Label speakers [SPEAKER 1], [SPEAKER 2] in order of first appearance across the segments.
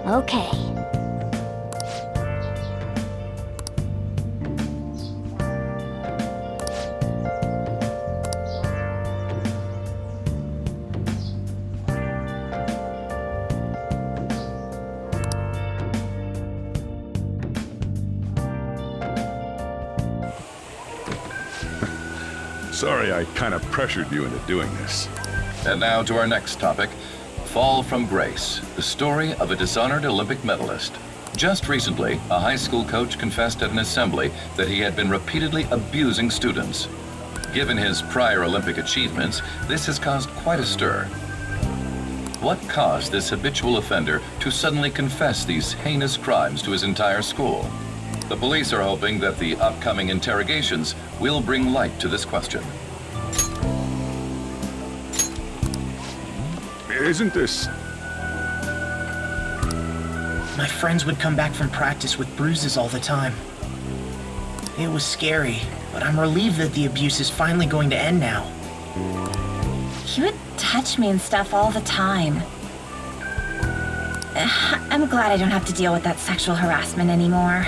[SPEAKER 1] Okay.
[SPEAKER 2] Sorry I kind of pressured you into doing this.
[SPEAKER 3] And now to our next topic, Fall from Grace, the story of a dishonored Olympic medalist. Just recently, a high school coach confessed at an assembly that he had been repeatedly abusing students. Given his prior Olympic achievements, this has caused quite a stir. What caused this habitual offender to suddenly confess these heinous crimes to his entire school? The police are hoping that the upcoming interrogations will bring light to this question.
[SPEAKER 2] Isn't this...
[SPEAKER 4] My friends would come back from practice with bruises all the time. It was scary, but I'm relieved that the abuse is finally going to end now.
[SPEAKER 1] He would touch me and stuff all the time. I'm glad I don't have to deal with that sexual harassment anymore.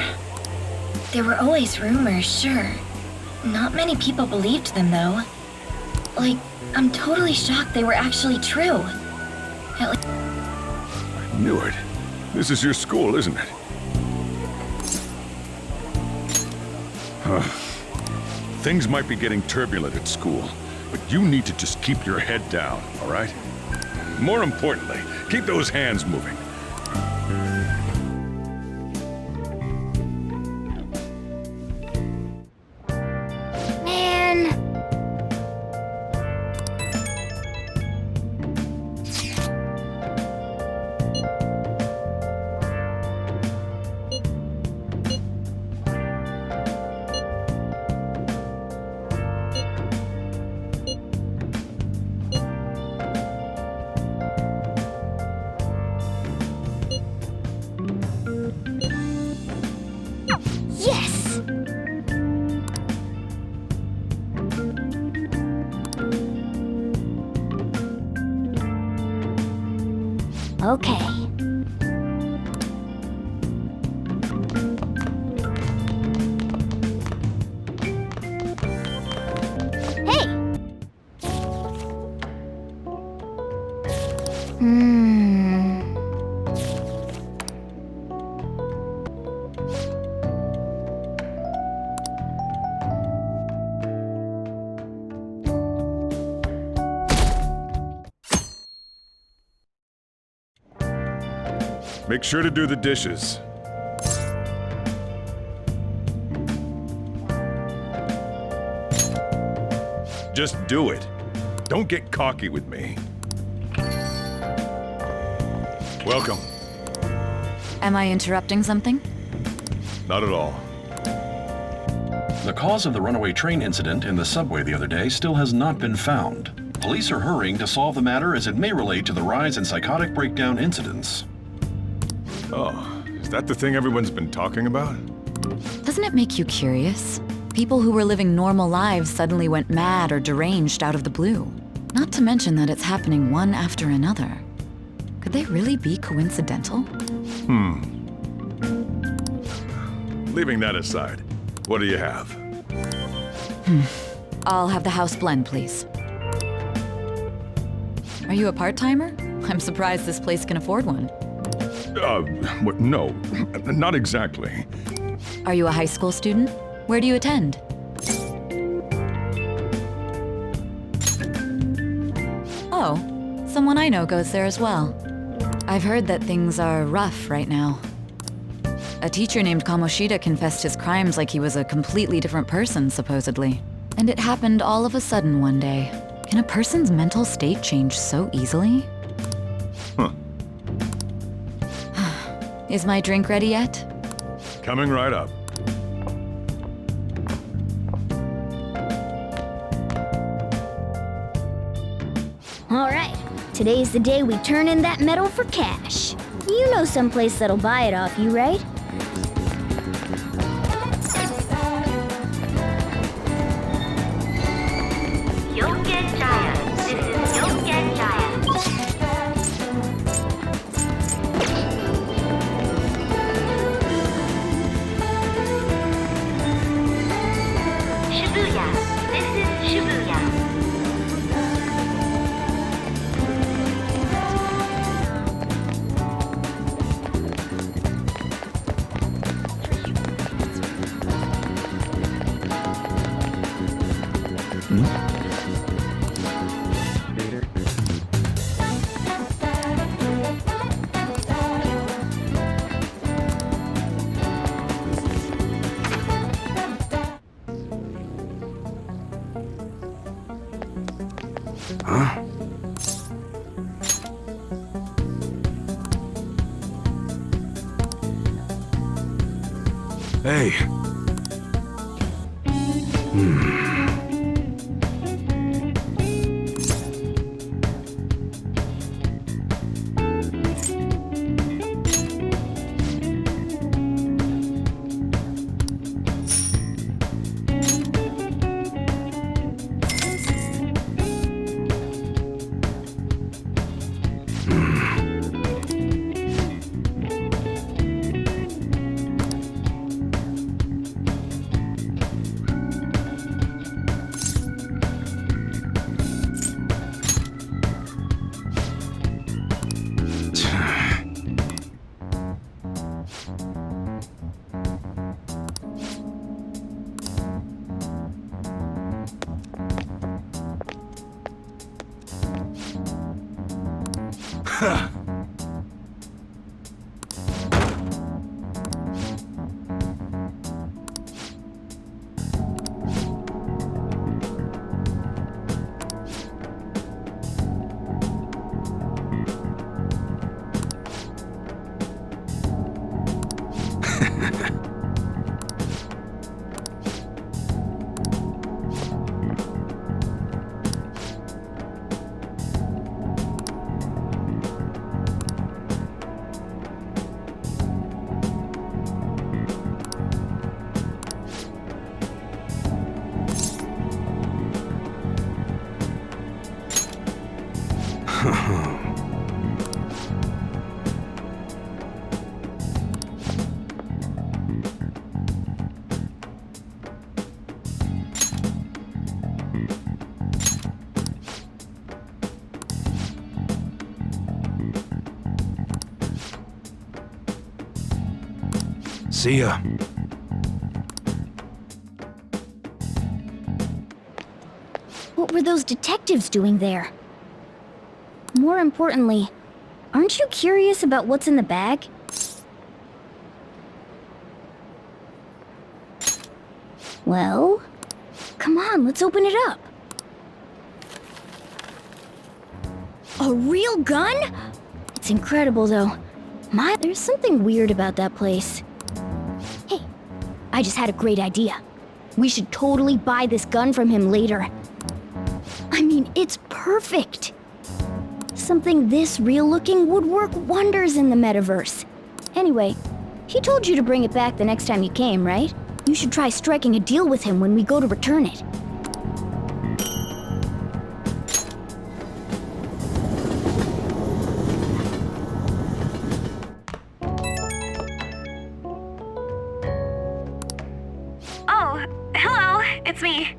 [SPEAKER 1] There were always rumors, sure. Not many people believed them, though. Like, I'm totally shocked they were actually true.
[SPEAKER 2] I knew it. This is your school, isn't it? Things might be getting turbulent at school, but you need to just keep your head down, all right? More importantly, keep those hands moving.
[SPEAKER 1] Man. Yes! Okay. Hey!
[SPEAKER 2] Make sure to do the dishes. Just do it. Don't get cocky with me. Welcome.
[SPEAKER 5] Am I interrupting something?
[SPEAKER 2] Not at all.
[SPEAKER 6] The cause of the runaway train incident in the subway the other day still has not been found. Police are hurrying to solve the matter as it may relate to the rise in psychotic breakdown incidents.
[SPEAKER 2] Oh, is that the thing everyone's been talking about?
[SPEAKER 5] Doesn't it make you curious? People who were living normal lives suddenly went mad or deranged out of the blue. Not to mention that it's happening one after another. Could they really be coincidental?
[SPEAKER 2] Leaving that aside, what do you have?
[SPEAKER 5] I'll have the house blend, please. Are you a part-timer? I'm surprised this place can afford one.
[SPEAKER 2] No, not exactly.
[SPEAKER 5] Are you a high school student? Where do you attend? Oh, someone I know goes there as well. I've heard that things are rough right now. A teacher named Kamoshida confessed his crimes like he was a completely different person, supposedly. And it happened all of a sudden one day. Can a person's mental state change so easily?
[SPEAKER 2] Huh.
[SPEAKER 5] Is my drink ready yet?
[SPEAKER 2] Coming right up.
[SPEAKER 1] All right. Today's the day we turn in that medal for cash. You know someplace that'll buy it off you, right?
[SPEAKER 7] Hey. See ya.
[SPEAKER 8] What were those detectives doing there? More importantly, aren't you curious about what's in the bag? Well, come on, let's open it up. A real gun? It's incredible, though. There's something weird about that place. Hey, I just had a great idea. We should totally buy this gun from him later. I mean, it's perfect. Something this real-looking would work wonders in the metaverse. Anyway, he told you to bring it back the next time you came, right? You should try striking a deal with him when we go to return it.
[SPEAKER 9] Oh, hello, it's me.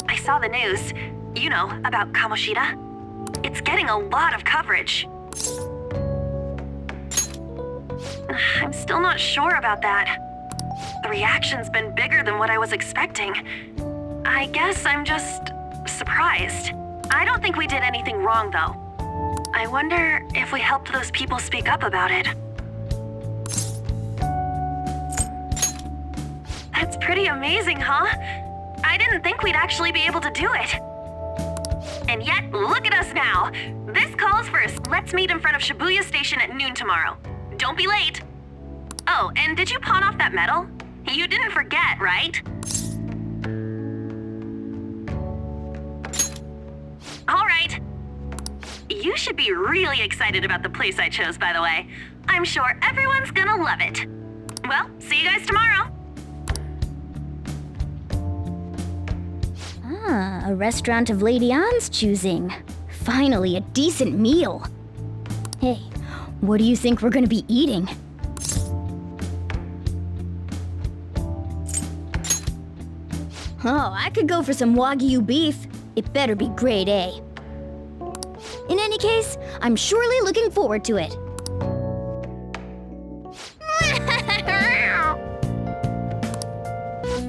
[SPEAKER 9] I saw the news. You know, about Kamoshida. It's getting a lot of coverage. I'm still not sure about that. The reaction's been bigger than what I was expecting. I guess I'm just surprised. I don't think we did anything wrong, though. I wonder if we helped those people speak up about it. That's pretty amazing, huh? I didn't think we'd actually be able to do it. And yet, look at us now. This calls for us. Let's meet in front of Shibuya Station at noon tomorrow. Don't be late. Oh, and did you pawn off that medal? You didn't forget, right? All right. You should be really excited about the place I chose, by the way. I'm sure everyone's gonna love it. Well, see you guys tomorrow.
[SPEAKER 8] Ah, a restaurant of Lady Ann's choosing. Finally, a decent meal. Hey, what do you think we're gonna be eating? Oh, I could go for some Wagyu beef. It better be grade A. In any case, I'm surely looking forward to it.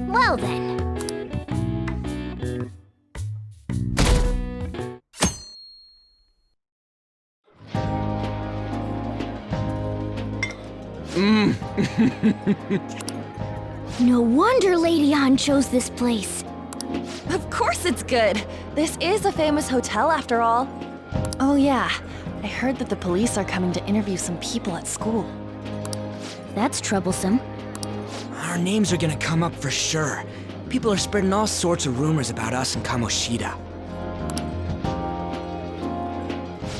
[SPEAKER 8] Well then. No wonder Lady Ann chose this place.
[SPEAKER 9] Of course it's good. This is a famous hotel after all. Oh yeah, I heard that the police are coming to interview some people at school.
[SPEAKER 8] That's troublesome.
[SPEAKER 10] Our names are gonna come up for sure. People are spreading all sorts of rumors about us and Kamoshida.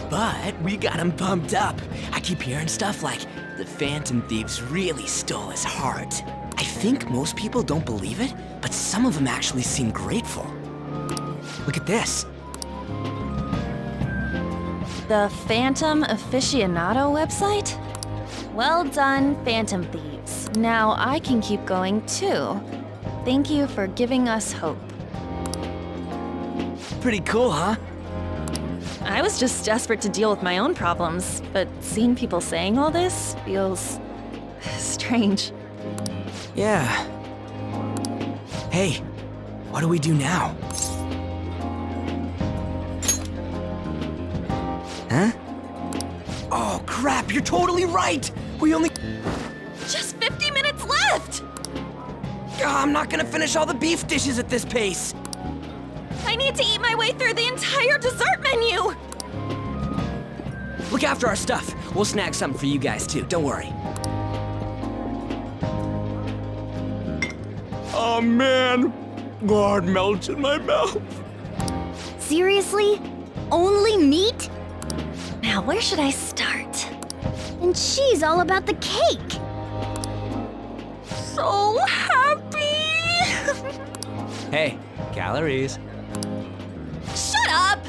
[SPEAKER 10] But we got him pumped up. I keep hearing stuff like the Phantom Thieves really stole his heart. I think most people don't believe it, but some of them actually seem grateful. Look at this.
[SPEAKER 9] The Phantom Aficionado website? Well done, Phantom Thieves. Now I can keep going too. Thank you for giving us hope.
[SPEAKER 10] Pretty cool, huh?
[SPEAKER 9] I was just desperate to deal with my own problems, but seeing people saying all this feels strange.
[SPEAKER 10] Yeah. Hey, what do we do now? Huh? Oh crap, you're totally right! We only...
[SPEAKER 9] Just 50 minutes left!
[SPEAKER 10] I'm not gonna finish all the beef dishes at this pace!
[SPEAKER 9] I need to eat my way through the entire dessert menu!
[SPEAKER 10] Look after our stuff. We'll snag something for you guys too, don't worry. Oh man, God melts in my mouth.
[SPEAKER 8] Seriously? Only meat?
[SPEAKER 9] Now, where should I start?
[SPEAKER 8] And she's all about the cake!
[SPEAKER 9] So happy!
[SPEAKER 10] Hey, calories.
[SPEAKER 9] Shut up!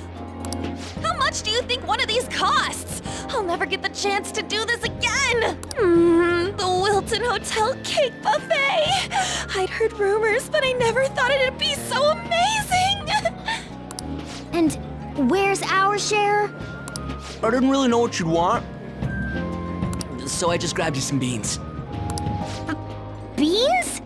[SPEAKER 9] How much do you think one of these costs? I'll never get the chance to do this again! The Wilton Hotel Cake Buffet! I'd heard rumors, but I never thought it'd be so amazing!
[SPEAKER 8] And where's our share?
[SPEAKER 10] I didn't really know what you'd want, so I just grabbed you some beans.
[SPEAKER 8] Beans?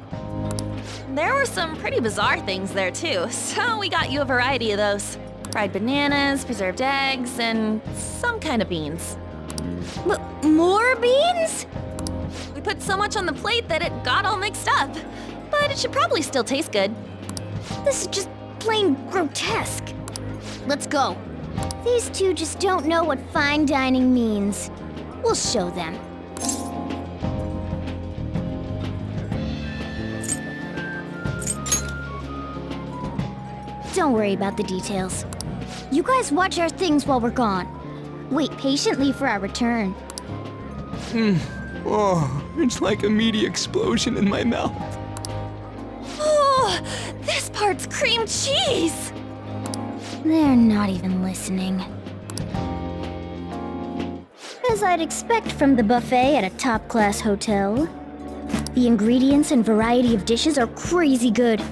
[SPEAKER 9] There were some pretty bizarre things there too, so we got you a variety of those. Fried bananas, preserved eggs, and some kind of beans.
[SPEAKER 8] More beans?
[SPEAKER 9] We put so much on the plate that it got all mixed up, but it should probably still taste good.
[SPEAKER 8] This is just plain grotesque. Let's go. These two just don't know what fine dining means. We'll show them. Don't worry about the details. You guys watch our things while we're gone. Wait patiently for our return.
[SPEAKER 10] Oh, it's like a meaty explosion in my mouth.
[SPEAKER 9] Oh, this part's cream cheese!
[SPEAKER 8] They're not even listening. As I'd expect from the buffet at a top-class hotel. The ingredients and variety of dishes are crazy good.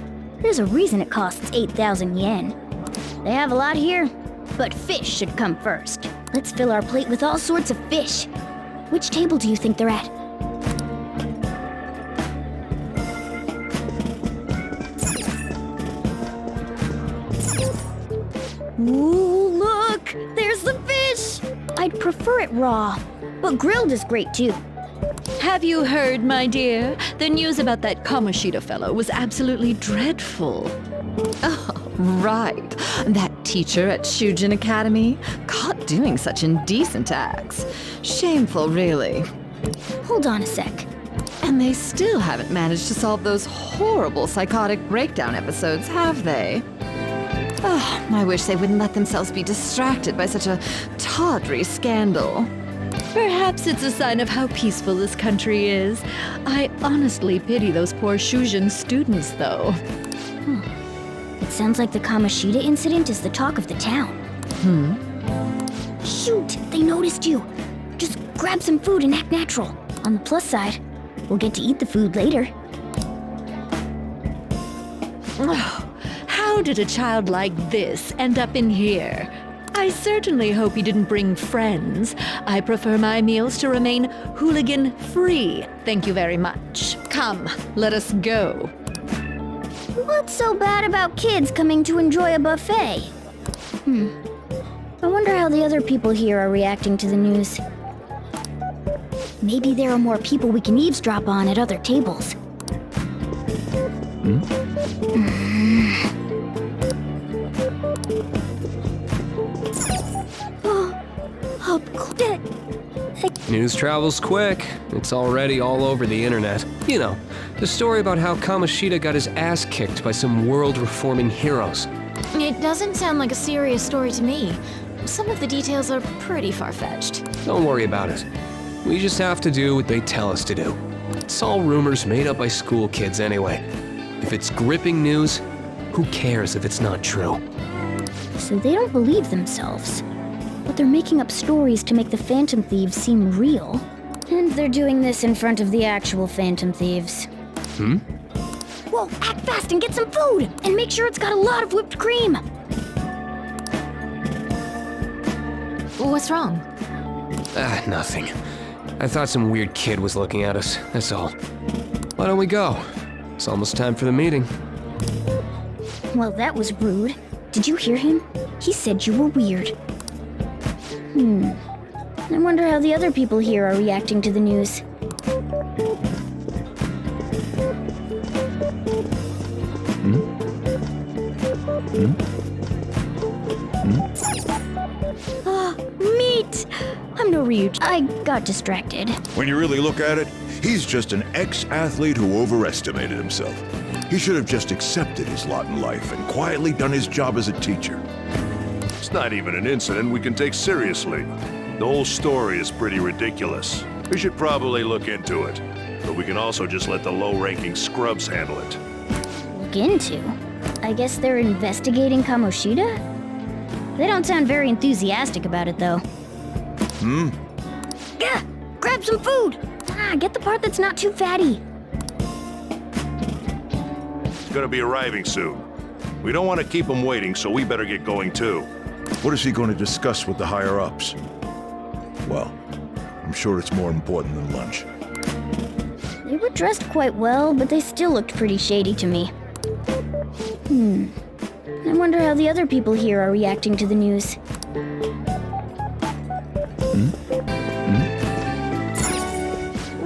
[SPEAKER 8] There's a reason it costs 8,000 yen. They have a lot here, but fish should come first. Let's fill our plate with all sorts of fish. Which table do you think they're at? Ooh, look! There's the fish! I'd prefer it raw, but grilled is great too.
[SPEAKER 5] Have you heard, my dear? The news about that Kamoshida fellow was absolutely dreadful. Oh, right. That teacher at Shujin Academy? Caught doing such indecent acts. Shameful, really.
[SPEAKER 8] Hold on a sec.
[SPEAKER 5] And they still haven't managed to solve those horrible psychotic breakdown episodes, have they? Oh, I wish they wouldn't let themselves be distracted by such a tawdry scandal. Perhaps it's a sign of how peaceful this country is. I honestly pity those poor Shujin students, though.
[SPEAKER 8] It sounds like the Kamoshida incident is the talk of the town. Shoot, they noticed you. Just grab some food and act natural. On the plus side, we'll get to eat the food later.
[SPEAKER 5] Oh, how did a child like this end up in here? I certainly hope he didn't bring friends. I prefer my meals to remain hooligan-free. Thank you very much. Come, let us go.
[SPEAKER 8] What's so bad about kids coming to enjoy a buffet? I wonder how the other people here are reacting to the news. Maybe there are more people we can eavesdrop on at other tables.
[SPEAKER 11] News travels quick. It's already all over the internet. You know, the story about how Kamoshida got his ass kicked by some world-reforming heroes.
[SPEAKER 12] It doesn't sound like a serious story to me. Some of the details are pretty far-fetched.
[SPEAKER 11] Don't worry about it. We just have to do what they tell us to do. It's all rumors made up by school kids anyway. If it's gripping news, who cares if it's not true?
[SPEAKER 8] So they don't believe themselves. But they're making up stories to make the Phantom Thieves seem real. And they're doing this in front of the actual Phantom Thieves. Whoa, act fast and get some food! And make sure it's got a lot of whipped cream!
[SPEAKER 12] What's wrong?
[SPEAKER 11] Nothing. I thought some weird kid was looking at us, that's all. Why don't we go? It's almost time for the meeting.
[SPEAKER 8] Well, that was rude. Did you hear him? He said you were weird. I wonder how the other people here are reacting to the news. Meat! I'm no Ryuji. I got distracted.
[SPEAKER 13] When you really look at it, he's just an ex-athlete who overestimated himself. He should have just accepted his lot in life and quietly done his job as a teacher.
[SPEAKER 2] It's not even an incident we can take seriously. The whole story is pretty ridiculous. We should probably look into it. But we can also just let the low-ranking scrubs handle it.
[SPEAKER 8] Look into? I guess they're investigating Kamoshida? They don't sound very enthusiastic about it, though. Yeah, grab some food! Get the part that's not too fatty.
[SPEAKER 2] He's gonna be arriving soon. We don't want to keep him waiting, so we better get going too.
[SPEAKER 13] What is he going to discuss with the higher-ups? Well, I'm sure it's more important than lunch.
[SPEAKER 8] They were dressed quite well, but they still looked pretty shady to me. I wonder how the other people here are reacting to the news.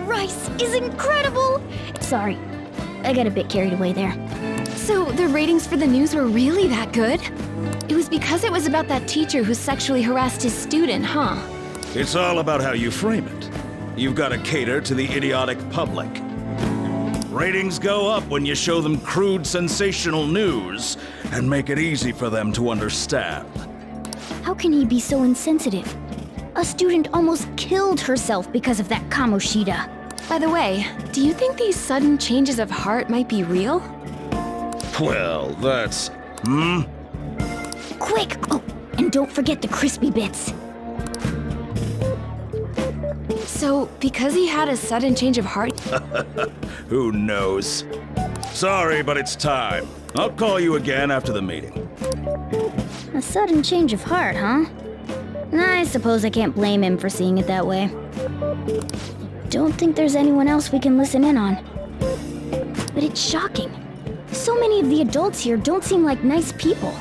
[SPEAKER 8] Rice is incredible! Sorry, I got a bit carried away there.
[SPEAKER 12] So the ratings for the news were really that good? It was because it was about that teacher who sexually harassed his student, huh?
[SPEAKER 14] It's all about how you frame it. You've got to cater to the idiotic public. Ratings go up when you show them crude, sensational news and make it easy for them to understand.
[SPEAKER 8] How can he be so insensitive? A student almost killed herself because of that Kamoshida.
[SPEAKER 12] By the way, do you think these sudden changes of heart might be real?
[SPEAKER 14] Well, that's...
[SPEAKER 8] Quick! Oh, and don't forget the crispy bits.
[SPEAKER 12] So, because he had a sudden change of heart...
[SPEAKER 14] Who knows? Sorry, but it's time. I'll call you again after the meeting.
[SPEAKER 8] A sudden change of heart, huh? I suppose I can't blame him for seeing it that way. Don't think there's anyone else we can listen in on. But it's shocking. So many of the adults here don't seem like nice people.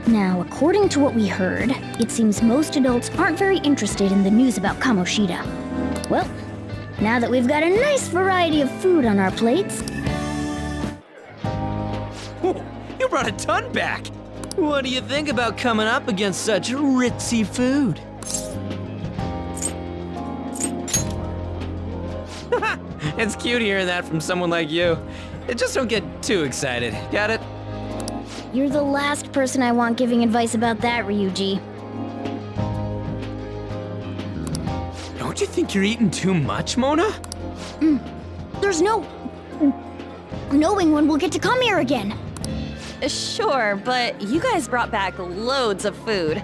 [SPEAKER 8] Now, according to what we heard, it seems most adults aren't very interested in the news about Kamoshida. Well, now that we've got a nice variety of food on our plates...
[SPEAKER 10] You brought a ton back! What do you think about coming up against such ritzy food? It's cute hearing that from someone like you. Just don't get too excited, got it?
[SPEAKER 8] You're the last person I want giving advice about that, Ryuji.
[SPEAKER 10] Don't you think you're eating too much, Mona?
[SPEAKER 8] There's no... knowing when we'll get to come here again.
[SPEAKER 9] Sure, but you guys brought back loads of food.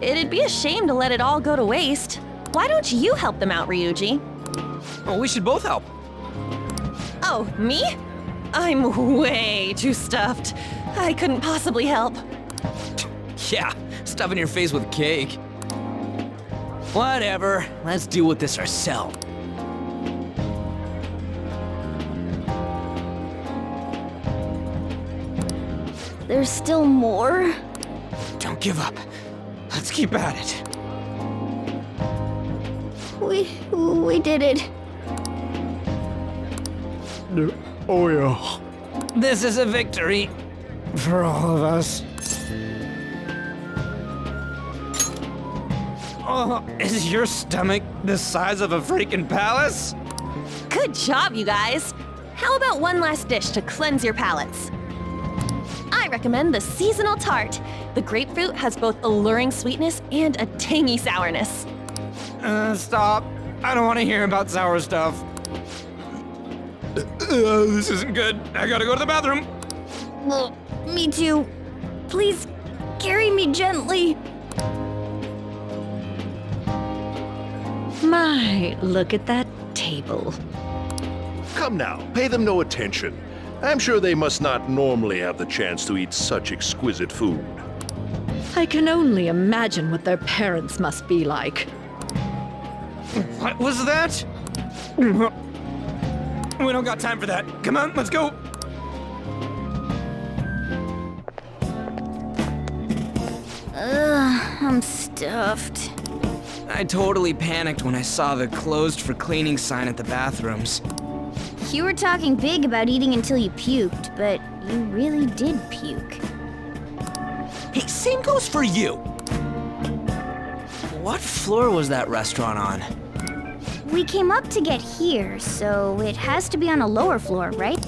[SPEAKER 9] It'd be a shame to let it all go to waste. Why don't you help them out, Ryuji?
[SPEAKER 10] Oh, we should both help.
[SPEAKER 9] Oh, me? I'm way too stuffed. I couldn't possibly help.
[SPEAKER 10] Yeah, stuffing your face with cake. Whatever, let's deal with this ourselves.
[SPEAKER 8] There's still more?
[SPEAKER 10] Don't give up. Let's keep at it.
[SPEAKER 8] We did it.
[SPEAKER 7] Oh yeah.
[SPEAKER 10] This is a victory for all of us.
[SPEAKER 15] Oh, is your stomach the size of a freaking palace?
[SPEAKER 9] Good job, you guys. How about one last dish to cleanse your palates? I recommend the seasonal tart. The grapefruit has both alluring sweetness and a tangy sourness.
[SPEAKER 15] Stop. I don't want to hear about sour stuff. This isn't good. I gotta go to the bathroom.
[SPEAKER 8] Well, me too. Please, carry me gently.
[SPEAKER 16] My, look at that table.
[SPEAKER 2] Come now, pay them no attention. I'm sure they must not normally have the chance to eat such exquisite food.
[SPEAKER 16] I can only imagine what their parents must be like.
[SPEAKER 15] What was that? We don't got time for that. Come on, let's go.
[SPEAKER 8] I'm stuffed.
[SPEAKER 10] I totally panicked when I saw the closed for cleaning sign at the bathrooms.
[SPEAKER 8] You were talking big about eating until you puked, but you really did puke.
[SPEAKER 10] Hey, same goes for you. What floor was that restaurant on?
[SPEAKER 8] We came up to get here, so it has to be on a lower floor, right?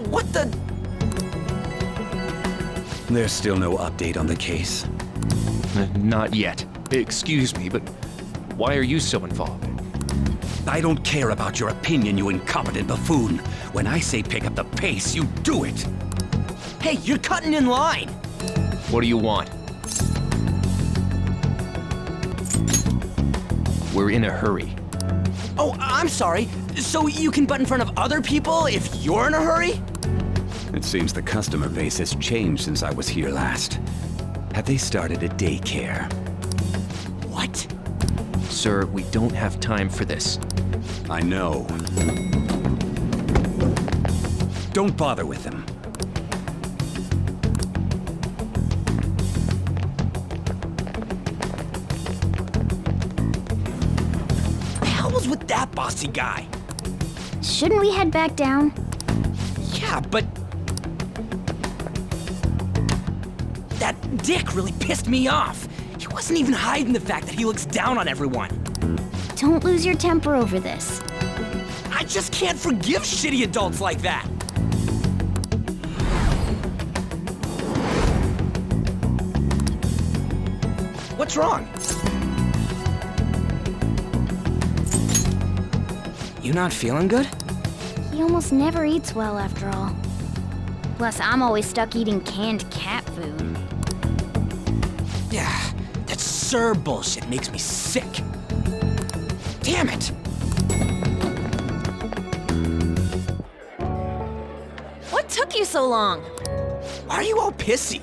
[SPEAKER 10] What the?
[SPEAKER 17] There's still no update on the case.
[SPEAKER 11] Not yet. Excuse me, but why are you so involved?
[SPEAKER 17] I don't care about your opinion, you incompetent buffoon. When I say pick up the pace, you do it.
[SPEAKER 10] Hey, you're cutting in line.
[SPEAKER 11] What do you want? We're in a hurry.
[SPEAKER 10] Oh, I'm sorry. So you can butt in front of other people if you're in a hurry?
[SPEAKER 17] It seems the customer base has changed since I was here last. Have they started a daycare?
[SPEAKER 10] What?
[SPEAKER 11] Sir, we don't have time for this.
[SPEAKER 17] I know. Don't bother with them.
[SPEAKER 10] The hell was with that bossy guy?
[SPEAKER 8] Shouldn't we head back down?
[SPEAKER 10] Yeah, but... that dick really pissed me off. He wasn't even hiding the fact that he looks down on everyone.
[SPEAKER 8] Don't lose your temper over this.
[SPEAKER 10] I just can't forgive shitty adults like that. What's wrong? You not feeling good?
[SPEAKER 8] He almost never eats well after all. Plus, I'm always stuck eating canned cat food.
[SPEAKER 10] Yeah, that Sir bullshit makes me sick. Damn it!
[SPEAKER 9] What took you so long?
[SPEAKER 10] Why are you all pissy?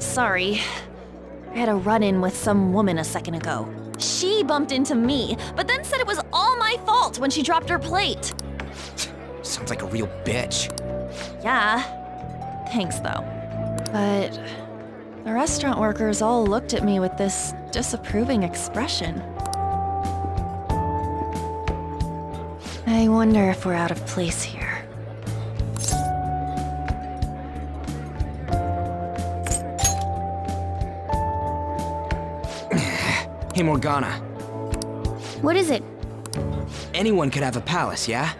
[SPEAKER 9] Sorry. I had a run-in with some woman a second ago. She bumped into me, but then said it was all my fault when she dropped her plate.
[SPEAKER 10] Sounds like a real bitch.
[SPEAKER 9] Yeah. Thanks, though. But the restaurant workers all looked at me with this disapproving expression. I wonder if we're out of place here.
[SPEAKER 10] Hey, Morgana.
[SPEAKER 8] What is it?
[SPEAKER 10] Anyone could have a palace, yeah?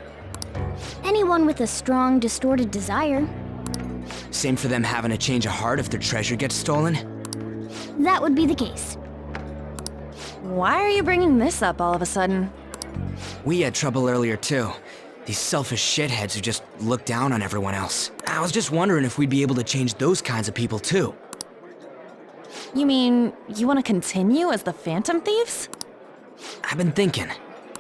[SPEAKER 8] Anyone with a strong, distorted desire.
[SPEAKER 10] Same for them having a change of heart if their treasure gets stolen?
[SPEAKER 8] That would be the case.
[SPEAKER 9] Why are you bringing this up all of a sudden?
[SPEAKER 10] We had trouble earlier, too. These selfish shitheads who just look down on everyone else. I was just wondering if we'd be able to change those kinds of people, too.
[SPEAKER 9] You mean, you want to continue as the Phantom Thieves?
[SPEAKER 10] I've been thinking.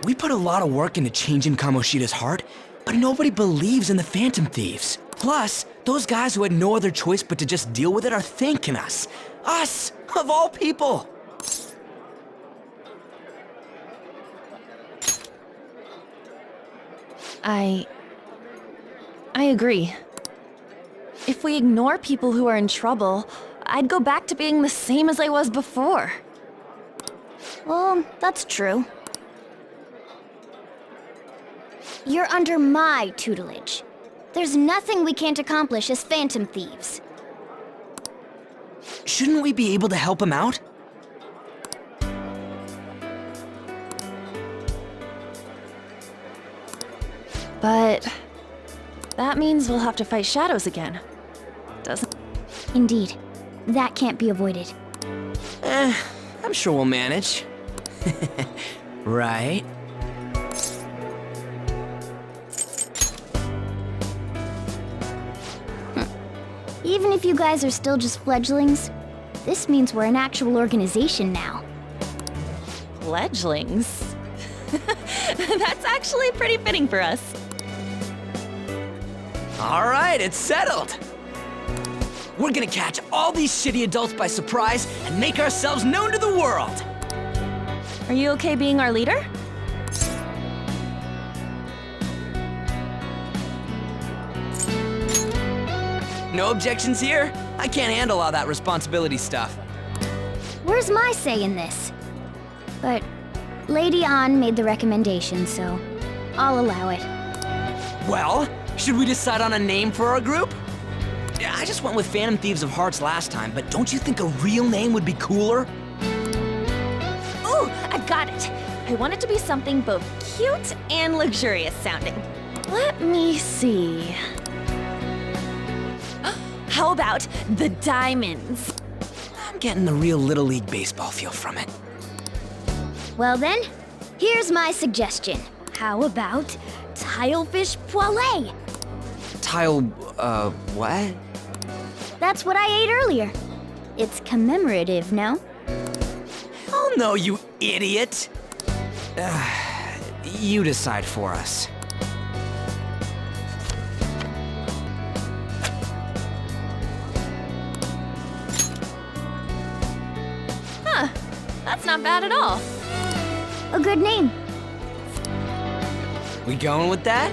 [SPEAKER 10] We put a lot of work into changing Kamoshida's heart, but nobody believes in the Phantom Thieves. Plus, those guys who had no other choice but to just deal with it are thanking us. Us, of all people!
[SPEAKER 9] I agree. If we ignore people who are in trouble, I'd go back to being the same as I was before.
[SPEAKER 8] Well, that's true. You're under my tutelage. There's nothing we can't accomplish as phantom thieves.
[SPEAKER 10] Shouldn't we be able to help him out?
[SPEAKER 9] But that means we'll have to fight shadows again. Doesn't...
[SPEAKER 8] Indeed. That can't be avoided.
[SPEAKER 10] I'm sure we'll manage. Right?
[SPEAKER 8] Even if you guys are still just fledglings, this means we're an actual organization now.
[SPEAKER 9] Fledglings? That's actually pretty fitting for us.
[SPEAKER 10] All right, it's settled. We're gonna catch all these shitty adults by surprise and make ourselves known to the world.
[SPEAKER 9] Are you okay being our leader?
[SPEAKER 10] No objections here? I can't handle all that responsibility stuff.
[SPEAKER 8] Where's my say in this? But Lady An made the recommendation, so I'll allow it.
[SPEAKER 10] Well, should we decide on a name for our group? Yeah, I just went with Phantom Thieves of Hearts last time, but don't you think a real name would be cooler?
[SPEAKER 9] Ooh, I've got it. I want it to be something both cute and luxurious sounding. Let me see. How about the Diamonds?
[SPEAKER 10] I'm getting the real Little League Baseball feel from it.
[SPEAKER 8] Well then, here's my suggestion. How about Tilefish Poêlée?
[SPEAKER 10] What?
[SPEAKER 8] That's what I ate earlier. It's commemorative, no?
[SPEAKER 10] Oh no, you idiot! You decide for us.
[SPEAKER 9] Huh, that's not bad at all.
[SPEAKER 8] A good name.
[SPEAKER 10] We going with that?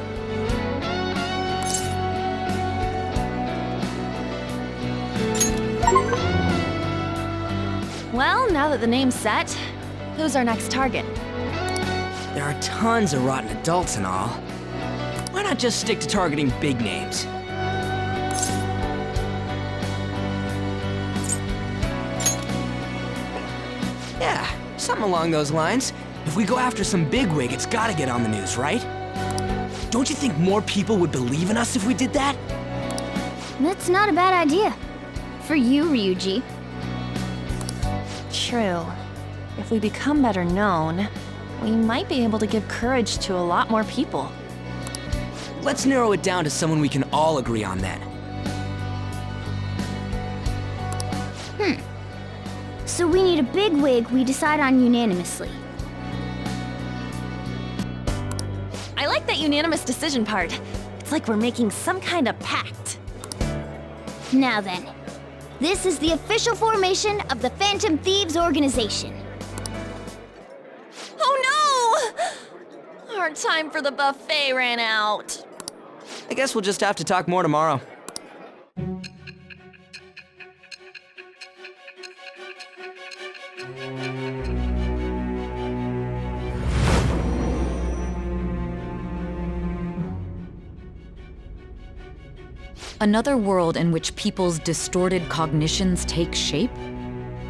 [SPEAKER 9] Well, now that the name's set, who's our next target?
[SPEAKER 10] There are tons of rotten adults and all. Why not just stick to targeting big names? Yeah, something along those lines. If we go after some bigwig, it's gotta get on the news, right? Don't you think more people would believe in us if we did that?
[SPEAKER 8] That's not a bad idea. For you, Ryuji.
[SPEAKER 9] True. If we become better known, we might be able to give courage to a lot more people.
[SPEAKER 10] Let's narrow it down to someone we can all agree on then.
[SPEAKER 8] So we need a bigwig we decide on unanimously.
[SPEAKER 9] I like that unanimous decision part. It's like we're making some kind of pact.
[SPEAKER 8] Now then, this is the official formation of the Phantom Thieves organization.
[SPEAKER 9] Oh no! Our time for the buffet ran out.
[SPEAKER 10] I guess we'll just have to talk more tomorrow.
[SPEAKER 5] Another world in which people's distorted cognitions take shape?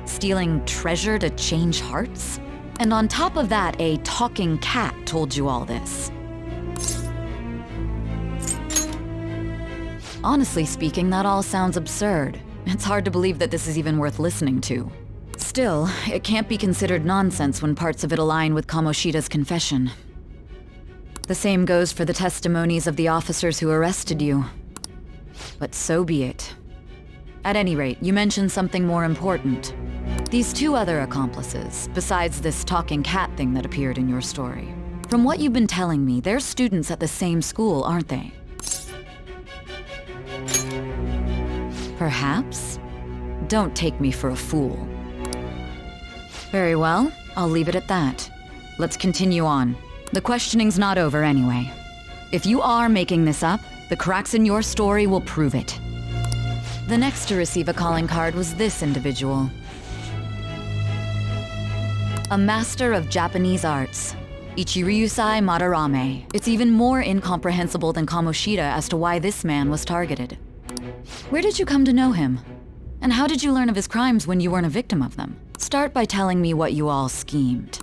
[SPEAKER 5] Stealing treasure to change hearts? And on top of that, a talking cat told you all this. Honestly speaking, that all sounds absurd. It's hard to believe that this is even worth listening to. Still, it can't be considered nonsense when parts of it align with Kamoshida's confession. The same goes for the testimonies of the officers who arrested you. But so be it. At any rate, you mentioned something more important. These two other accomplices, besides this talking cat thing that appeared in your story. From what you've been telling me, they're students at the same school, aren't they? Perhaps? Don't take me for a fool. Very well, I'll leave it at that. Let's continue on. The questioning's not over anyway. If you are making this up, the cracks in your story will prove it. The next to receive a calling card was this individual. A master of Japanese arts. Ichiryusai Madarame. It's even more incomprehensible than Kamoshida as to why this man was targeted. Where did you come to know him? And how did you learn of his crimes when you weren't a victim of them? Start by telling me what you all schemed.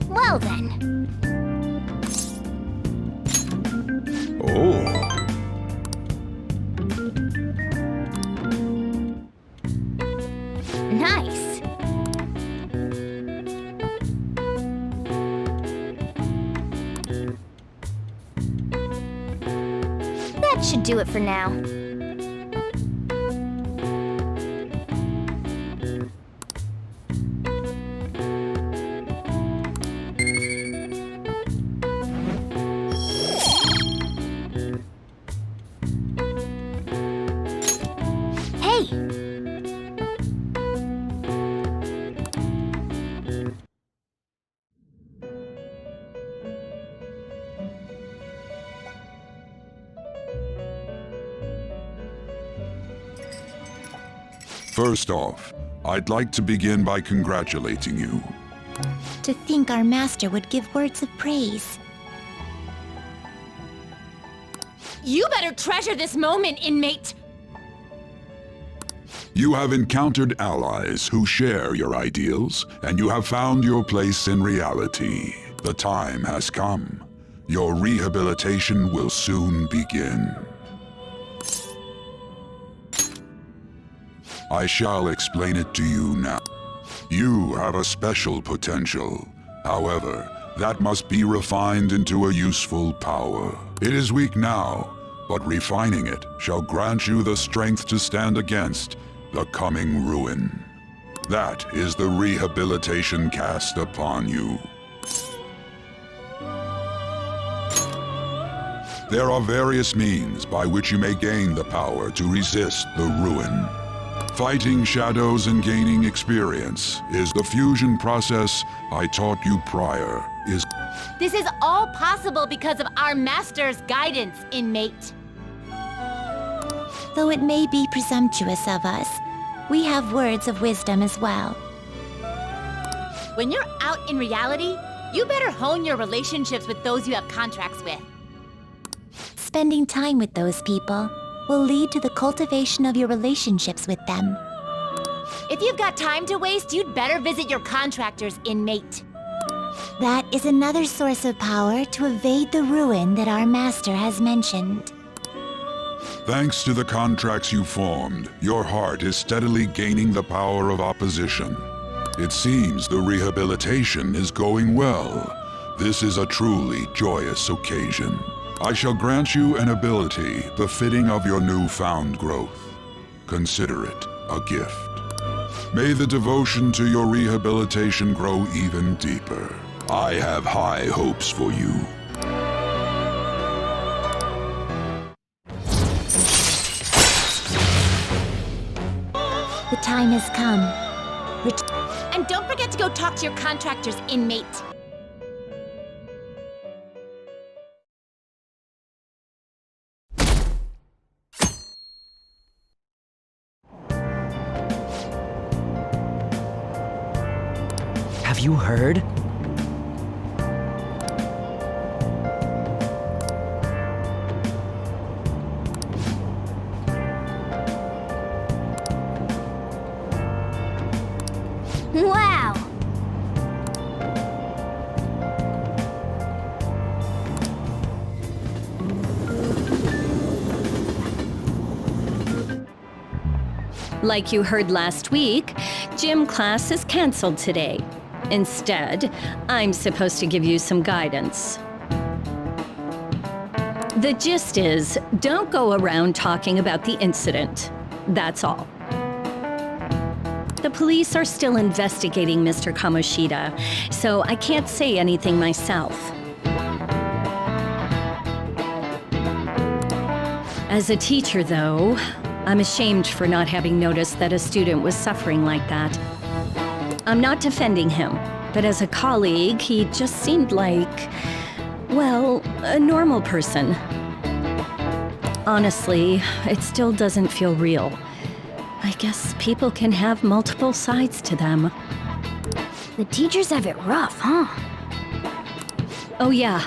[SPEAKER 8] Well then.
[SPEAKER 13] Oh.
[SPEAKER 8] Nice. That should do it for now.
[SPEAKER 13] First off, I'd like to begin by congratulating you.
[SPEAKER 1] To think our master would give words of praise.
[SPEAKER 12] You better treasure this moment, inmate!
[SPEAKER 13] You have encountered allies who share your ideals, and you have found your place in reality. The time has come. Your rehabilitation will soon begin. I shall explain it to you now. You have a special potential. However, that must be refined into a useful power. It is weak now, but refining it shall grant you the strength to stand against the coming ruin. That is the rehabilitation cast upon you. There are various means by which you may gain the power to resist the ruin. Fighting shadows and gaining experience is the fusion process I taught you prior.
[SPEAKER 12] This is all possible because of our master's guidance, inmate.
[SPEAKER 1] Though it may be presumptuous of us, we have words of wisdom as well.
[SPEAKER 12] When you're out in reality, you better hone your relationships with those you have contracts with.
[SPEAKER 1] Spending time with those people will lead to the cultivation of your relationships with them.
[SPEAKER 12] If you've got time to waste, you'd better visit your contractors, inmate.
[SPEAKER 1] That is another source of power to evade the ruin that our master has mentioned.
[SPEAKER 13] Thanks to the contracts you formed, your heart is steadily gaining the power of opposition. It seems the rehabilitation is going well. This is a truly joyous occasion. I shall grant you an ability befitting of your newfound growth. Consider it a gift. May the devotion to your rehabilitation grow even deeper. I have high hopes for you.
[SPEAKER 8] The time has come.
[SPEAKER 18] And don't forget to go talk to your contractor's inmate.
[SPEAKER 10] Have you heard?
[SPEAKER 8] Wow!
[SPEAKER 19] Like you heard last week, gym class is canceled today. Instead, I'm supposed to give you some guidance. The gist is, don't go around talking about the incident. That's all. The police are still investigating Mr. Kamoshida, so I can't say anything myself. As a teacher, though, I'm ashamed for not having noticed that a student was suffering like that. I'm not defending him, but as a colleague, he just seemed like, well, a normal person. Honestly, it still doesn't feel real. I guess people can have multiple sides to them.
[SPEAKER 8] The teachers have it rough, huh?
[SPEAKER 19] Oh yeah,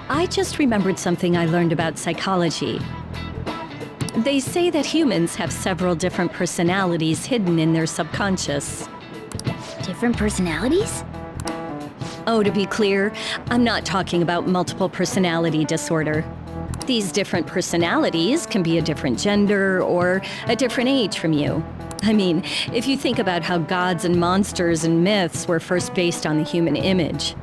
[SPEAKER 19] I just remembered something I learned about psychology. They say that humans have several different personalities hidden in their subconscious.
[SPEAKER 8] Different personalities?
[SPEAKER 19] Oh, to be clear, I'm not talking about multiple personality disorder. These different personalities can be a different gender or a different age from you. I mean, if you think about how gods and monsters and myths were first based on the human image,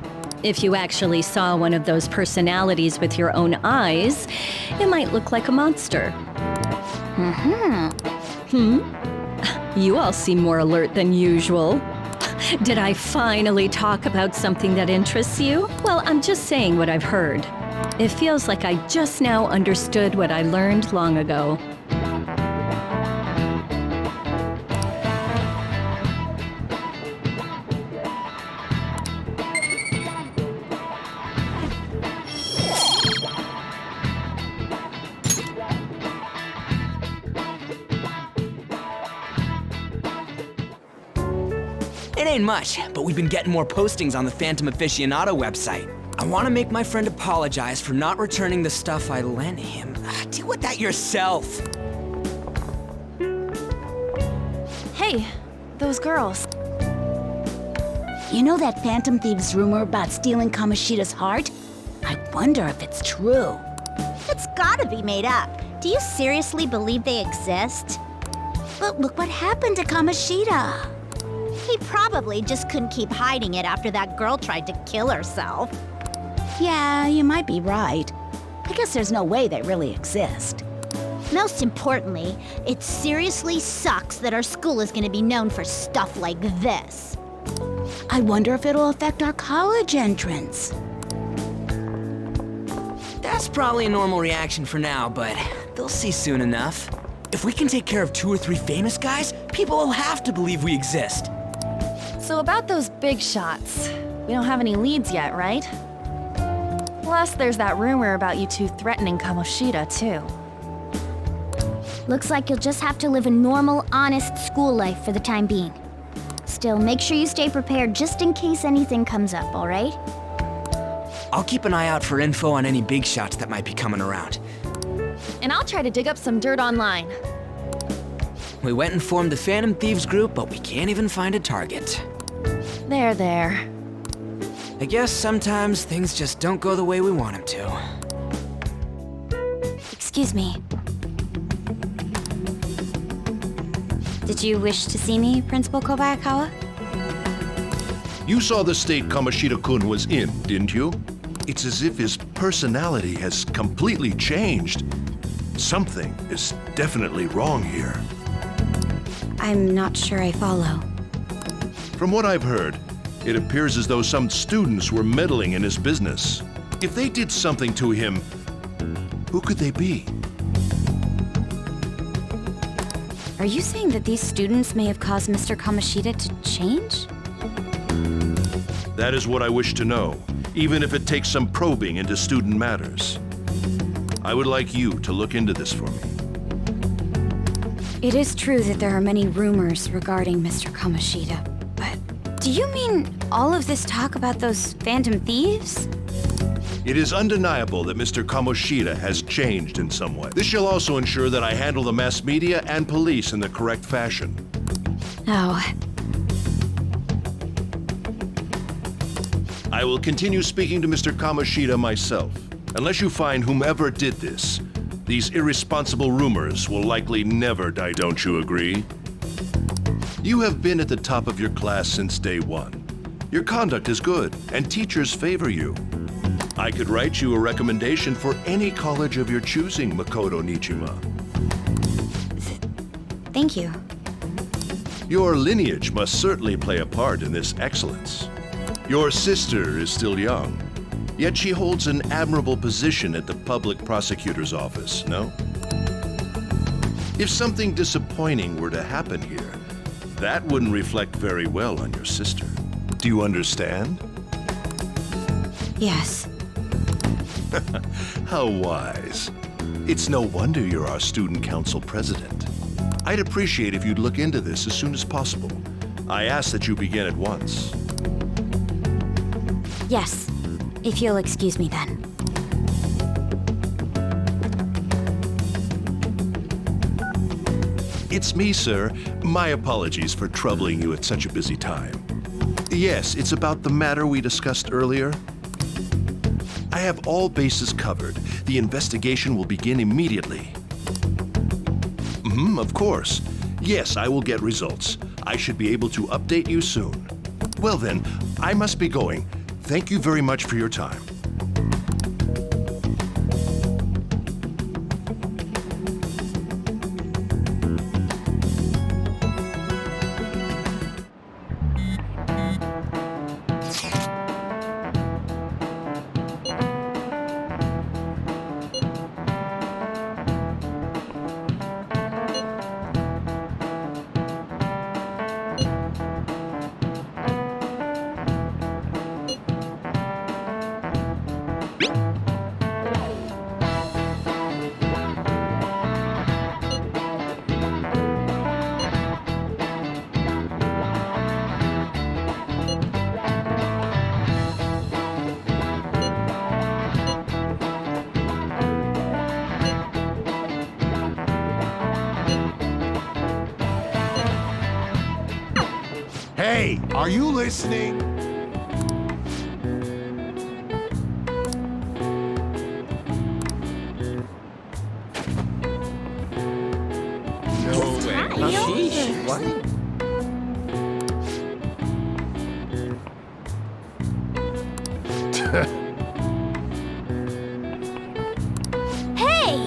[SPEAKER 19] if you actually saw one of those personalities with your own eyes, it might look like a monster. You all seem more alert than usual. Did I finally talk about something that interests you? Well, I'm just saying what I've heard. It feels like I just now understood what I learned long ago.
[SPEAKER 10] It ain't much, but we've been getting more postings on the Phantom Aficionado website. I want to make my friend apologize for not returning the stuff I lent him. Deal with that yourself.
[SPEAKER 12] Hey, those girls.
[SPEAKER 18] You know that Phantom Thieves rumor about stealing Kamoshida's heart? I wonder if it's true.
[SPEAKER 20] It's gotta be made up. Do you seriously believe they exist? But look what happened to Kamoshida. He probably just couldn't keep hiding it after that girl tried to kill herself.
[SPEAKER 18] Yeah, you might be right. I guess there's no way they really exist.
[SPEAKER 20] Most importantly, it seriously sucks that our school is gonna be known for stuff like this.
[SPEAKER 18] I wonder if it'll affect our college entrance.
[SPEAKER 10] That's probably a normal reaction for now, but they'll see soon enough. If we can take care of 2 or 3 famous guys, people will have to believe we exist.
[SPEAKER 12] So about those big shots, we don't have any leads yet, right? Plus, there's that rumor about you two threatening Kamoshida, too.
[SPEAKER 8] Looks like you'll just have to live a normal, honest school life for the time being. Still, make sure you stay prepared just in case anything comes up, all right?
[SPEAKER 10] I'll keep an eye out for info on any big shots that might be coming around.
[SPEAKER 12] And I'll try to dig up some dirt online.
[SPEAKER 10] We went and formed the Phantom Thieves group, but we can't even find a target.
[SPEAKER 12] There.
[SPEAKER 10] I guess sometimes things just don't go the way we want them to.
[SPEAKER 8] Excuse me. Did you wish to see me, Principal Kobayakawa?
[SPEAKER 2] You saw the state Kamoshida-kun was in, didn't you? It's as if his personality has completely changed. Something is definitely wrong here.
[SPEAKER 8] I'm not sure I follow.
[SPEAKER 2] From what I've heard, it appears as though some students were meddling in his business. If they did something to him, who could they be?
[SPEAKER 1] Are you saying that these students may have caused Mr. Kamoshida to change?
[SPEAKER 2] That is what I wish to know, even if it takes some probing into student matters. I would like you to look into this for me.
[SPEAKER 1] It is true that there are many rumors regarding Mr. Kamoshida, but do you mean all of this talk about those phantom thieves?
[SPEAKER 2] It is undeniable that Mr. Kamoshida has changed in some way. This shall also ensure that I handle the mass media and police in the correct fashion.
[SPEAKER 1] Oh.
[SPEAKER 2] I will continue speaking to Mr. Kamoshida myself. Unless you find whomever did this, these irresponsible rumors will likely never die, don't you agree? You have been at the top of your class since day one. Your conduct is good, and teachers favor you. I could write you a recommendation for any college of your choosing, Makoto Nijima.
[SPEAKER 1] Thank you.
[SPEAKER 2] Your lineage must certainly play a part in this excellence. Your sister is still young, yet she holds an admirable position at the public prosecutor's office, no? If something disappointing were to happen here, that wouldn't reflect very well on your sister. Do you understand?
[SPEAKER 1] Yes.
[SPEAKER 2] How wise. It's no wonder you're our student council president. I'd appreciate if you'd look into this as soon as possible. I ask that you begin at once.
[SPEAKER 1] Yes, if you'll excuse me then.
[SPEAKER 2] It's me, sir. My apologies for troubling you at such a busy time. Yes, it's about the matter we discussed earlier. I have all bases covered. The investigation will begin immediately. Of course. Yes, I will get results. I should be able to update you soon. Well then, I must be going. Thank you very much for your time.
[SPEAKER 21] Hey, are you listening?
[SPEAKER 11] No way. Sheesh, what?
[SPEAKER 8] Hey!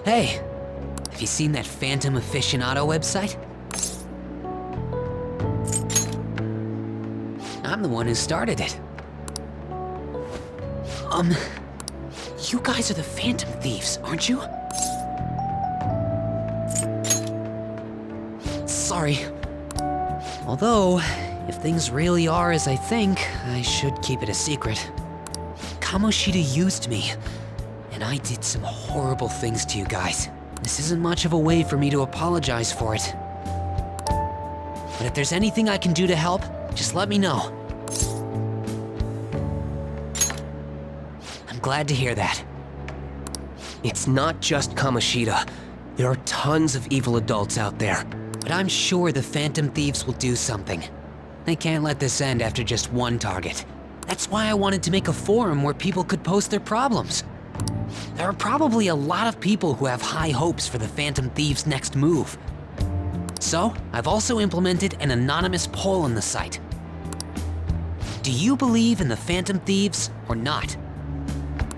[SPEAKER 10] Hey, have you seen that Phantom Aficionado website? I'm the one who started it. You guys are the Phantom Thieves, aren't you? Sorry. Although, if things really are as I think, I should keep it a secret. Kamoshida used me, and I did some horrible things to you guys. This isn't much of a way for me to apologize for it. But if there's anything I can do to help, just let me know. I'm glad to hear that.
[SPEAKER 11] It's not just Kamoshida. There are tons of evil adults out there.
[SPEAKER 10] But I'm sure the Phantom Thieves will do something. They can't let this end after just one target. That's why I wanted to make a forum where people could post their problems. There are probably a lot of people who have high hopes for the Phantom Thieves' next move. So, I've also implemented an anonymous poll on the site. Do you believe in the Phantom Thieves or not?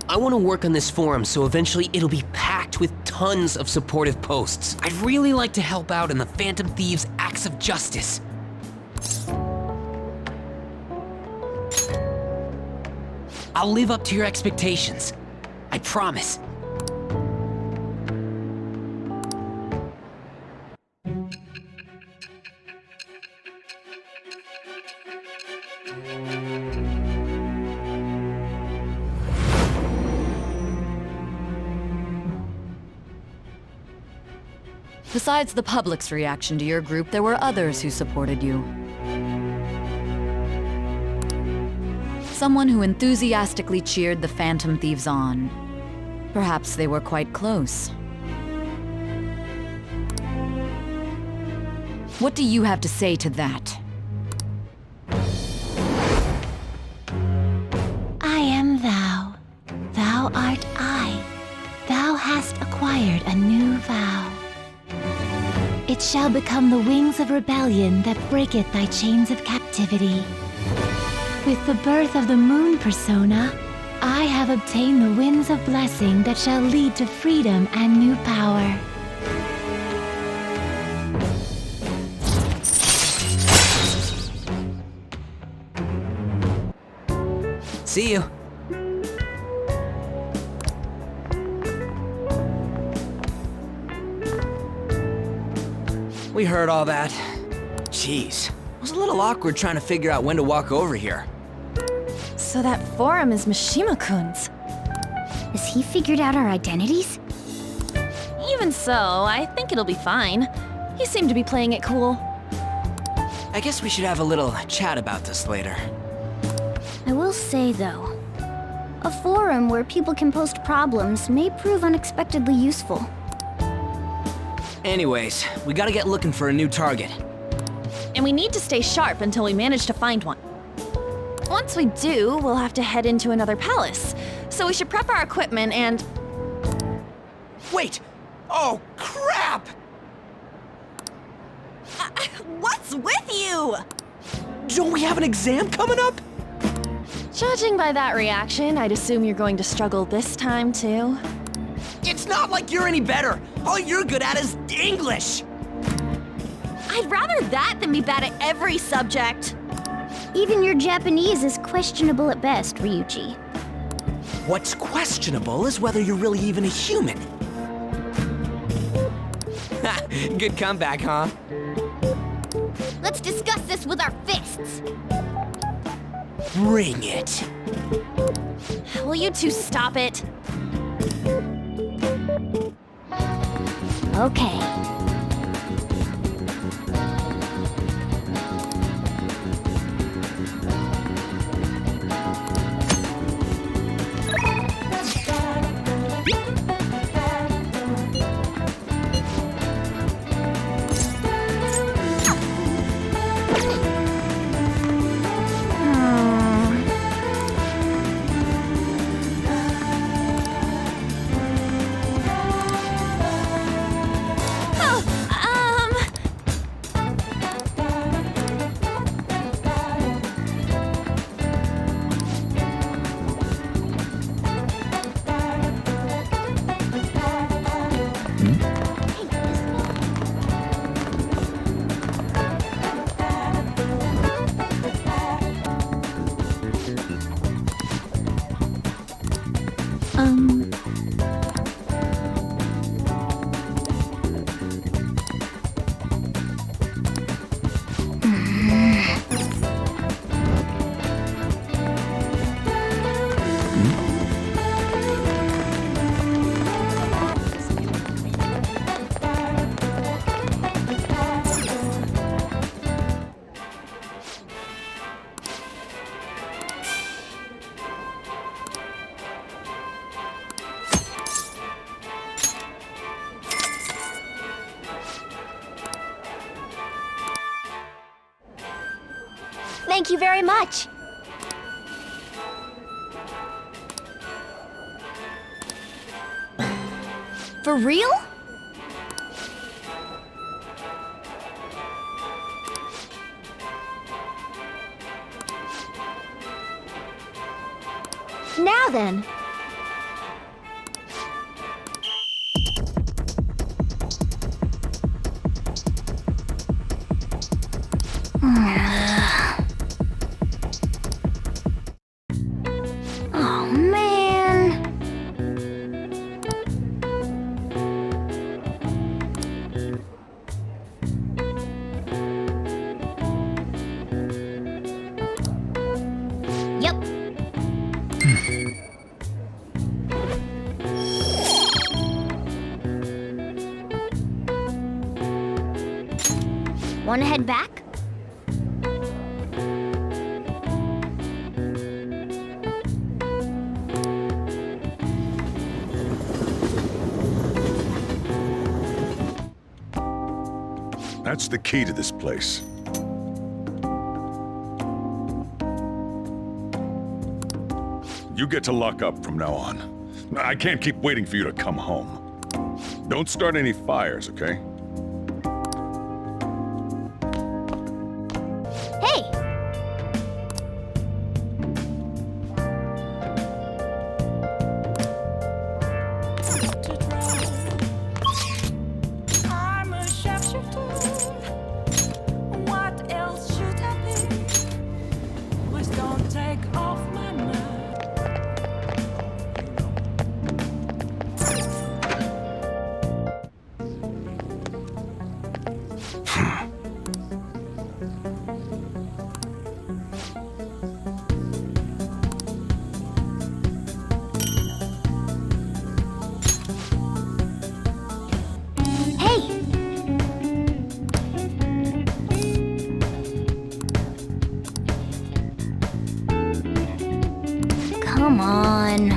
[SPEAKER 11] I want to work on this forum so eventually it'll be packed with tons of supportive posts.
[SPEAKER 10] I'd really like to help out in the Phantom Thieves' acts of justice. I'll live up to your expectations. I promise.
[SPEAKER 5] Besides the public's reaction to your group, there were others who supported you. Someone who enthusiastically cheered the Phantom Thieves on. Perhaps they were quite close. What do you have to say to that?
[SPEAKER 3] I am thou. Thou art I. Thou hast acquired a new vow. It shall become the wings of rebellion that breaketh thy chains of captivity. With the birth of the moon persona, I have obtained the winds of blessing that shall lead to freedom and new power.
[SPEAKER 10] See you. We heard all that. Jeez, it was a little awkward trying to figure out when to walk over here.
[SPEAKER 12] So that forum is Mishima-kun's.
[SPEAKER 8] Has he figured out our identities?
[SPEAKER 12] Even so, I think it'll be fine. He seemed to be playing it cool.
[SPEAKER 10] I guess we should have a little chat about this later.
[SPEAKER 8] I will say, though, a forum where people can post problems may prove unexpectedly useful.
[SPEAKER 10] Anyways, we gotta get looking for a new target.
[SPEAKER 12] And we need to stay sharp until we manage to find one. Once we do, we'll have to head into another palace. So we should prep our equipment and...
[SPEAKER 10] Wait! Oh, crap!
[SPEAKER 12] What's with you?
[SPEAKER 10] Don't we have an exam coming up?
[SPEAKER 12] Judging by that reaction, I'd assume you're going to struggle this time, too.
[SPEAKER 10] It's not like you're any better. All you're good at is English.
[SPEAKER 12] I'd rather that than be bad at every subject.
[SPEAKER 8] Even your Japanese is questionable at best, Ryuji.
[SPEAKER 10] What's questionable is whether you're really even a human. Good comeback, huh?
[SPEAKER 8] Let's discuss this with our fists.
[SPEAKER 10] Bring it.
[SPEAKER 12] Will you two stop it?
[SPEAKER 8] Okay. Thank you very much.
[SPEAKER 12] For real?
[SPEAKER 8] Now then. Oh, man. Yep. Wanna head back?
[SPEAKER 21] That's the key to this place. You get to lock up from now on. I can't keep waiting for you to come home. Don't start any fires, okay?
[SPEAKER 8] Hey!
[SPEAKER 4] I'm a sharpshooter. What else should I be? Please don't take off my mind.
[SPEAKER 8] Come on.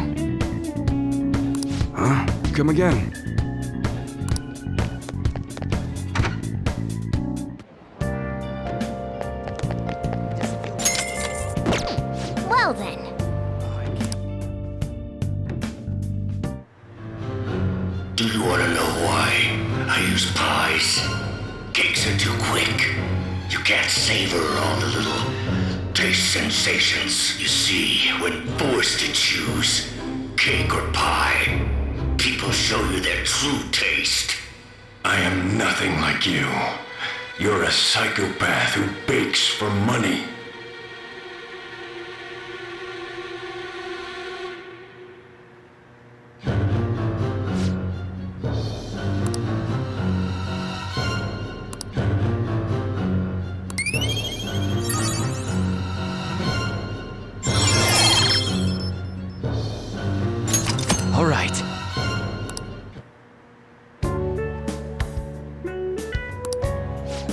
[SPEAKER 17] Huh? Come again.
[SPEAKER 8] Well then.
[SPEAKER 22] Do you want to know why I use pies? Cakes are too quick. You can't savor all the little taste sensations you see when forced to choose cake or pie. People show you their true taste. I am nothing like you. You're a psychopath who bakes for money.
[SPEAKER 11] All right.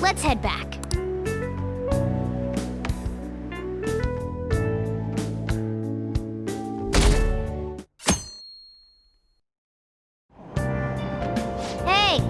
[SPEAKER 8] Let's head back. Hey!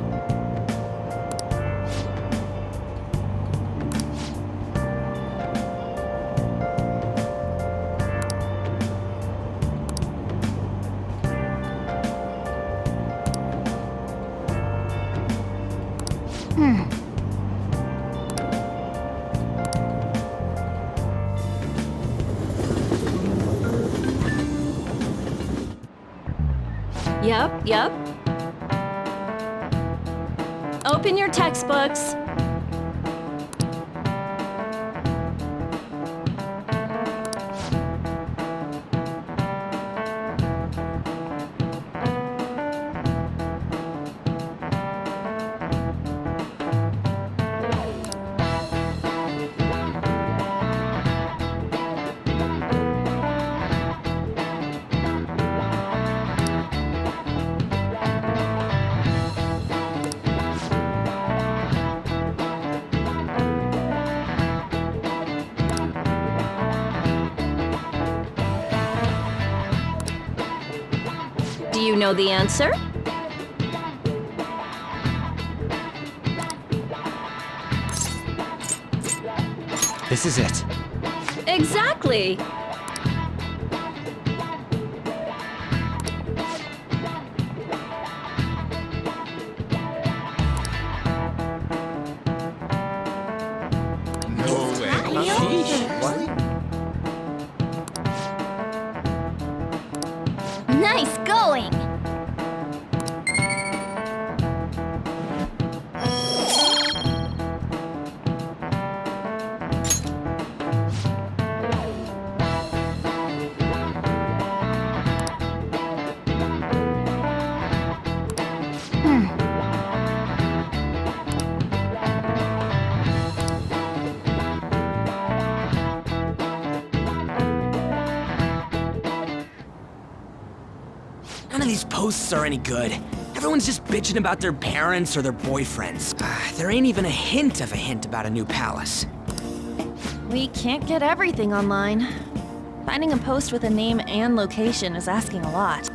[SPEAKER 19] Yep. Open your textbooks. Do you know the answer?
[SPEAKER 11] This is it.
[SPEAKER 19] Exactly.
[SPEAKER 10] None of these posts are any good. Everyone's just bitching about their parents or their boyfriends. There ain't even a hint about a new palace.
[SPEAKER 12] We can't get everything online. Finding a post with a name and location is asking a lot.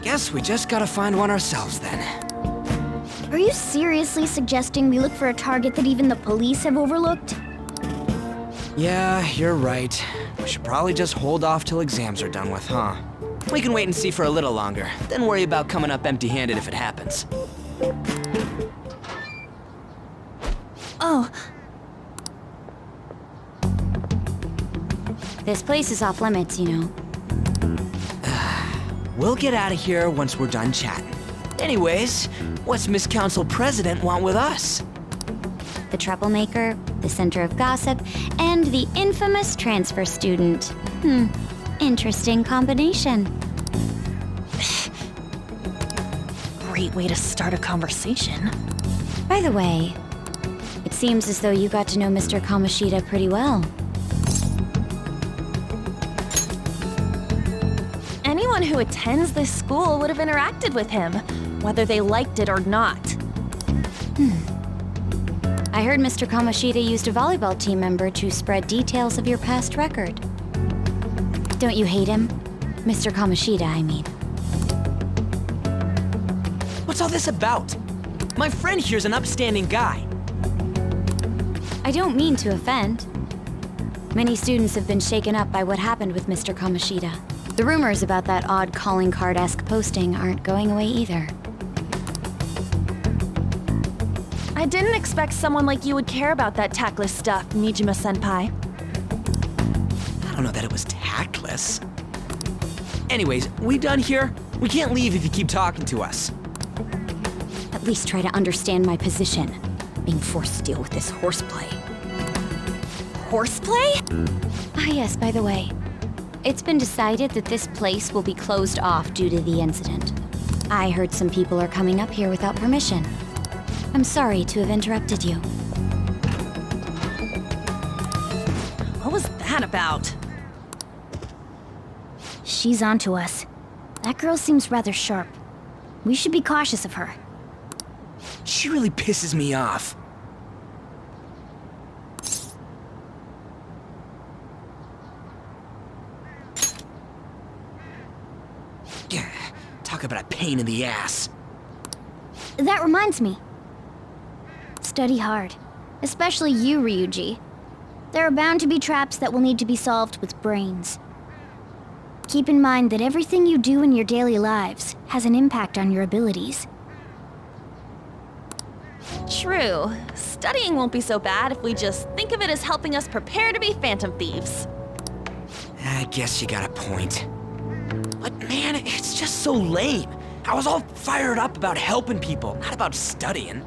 [SPEAKER 10] Guess we just gotta find one ourselves then.
[SPEAKER 8] Are you seriously suggesting we look for a target that even the police have overlooked?
[SPEAKER 10] Yeah, you're right. We should probably just hold off till exams are done with, huh? We can wait and see for a little longer, then worry about coming up empty-handed if it happens.
[SPEAKER 8] Oh.
[SPEAKER 3] This place is off limits, you know.
[SPEAKER 10] We'll get out of here once we're done chatting. Anyways, what's Miss Council President want with us?
[SPEAKER 3] The troublemaker, the center of gossip, and the infamous transfer student. Interesting combination.
[SPEAKER 12] Great way to start a conversation.
[SPEAKER 3] By the way, it seems as though you got to know Mr. Kamoshida pretty well.
[SPEAKER 12] Anyone who attends this school would have interacted with him, whether they liked it or not.
[SPEAKER 3] I heard Mr. Kamoshida used a volleyball team member to spread details of your past record. Don't you hate him? Mr. Kamoshida, I mean.
[SPEAKER 10] What's all this about? My friend here's an upstanding guy.
[SPEAKER 3] I don't mean to offend. Many students have been shaken up by what happened with Mr. Kamoshida. The rumors about that odd calling card-esque posting aren't going away either.
[SPEAKER 12] I didn't expect someone like you would care about that tactless stuff, Nijima-senpai.
[SPEAKER 10] I don't know that it was tactless. Anyways, we done here? We can't leave if you keep talking to us.
[SPEAKER 3] At least try to understand my position. Being forced to deal with this horseplay.
[SPEAKER 12] Horseplay?
[SPEAKER 3] Ah yes, by the way. It's been decided that this place will be closed off due to the incident. I heard some people are coming up here without permission. I'm sorry to have interrupted you.
[SPEAKER 12] What was that about?
[SPEAKER 8] She's onto us. That girl seems rather sharp. We should be cautious of her.
[SPEAKER 10] She really pisses me off. Talk about a pain in the ass.
[SPEAKER 8] That reminds me. Study hard. Especially you, Ryuji. There are bound to be traps that will need to be solved with brains. Keep in mind that everything you do in your daily lives has an impact on your abilities.
[SPEAKER 12] True. Studying won't be so bad if we just think of it as helping us prepare to be phantom thieves.
[SPEAKER 10] I guess you got a point. But man, it's just so lame. I was all fired up about helping people, not about studying.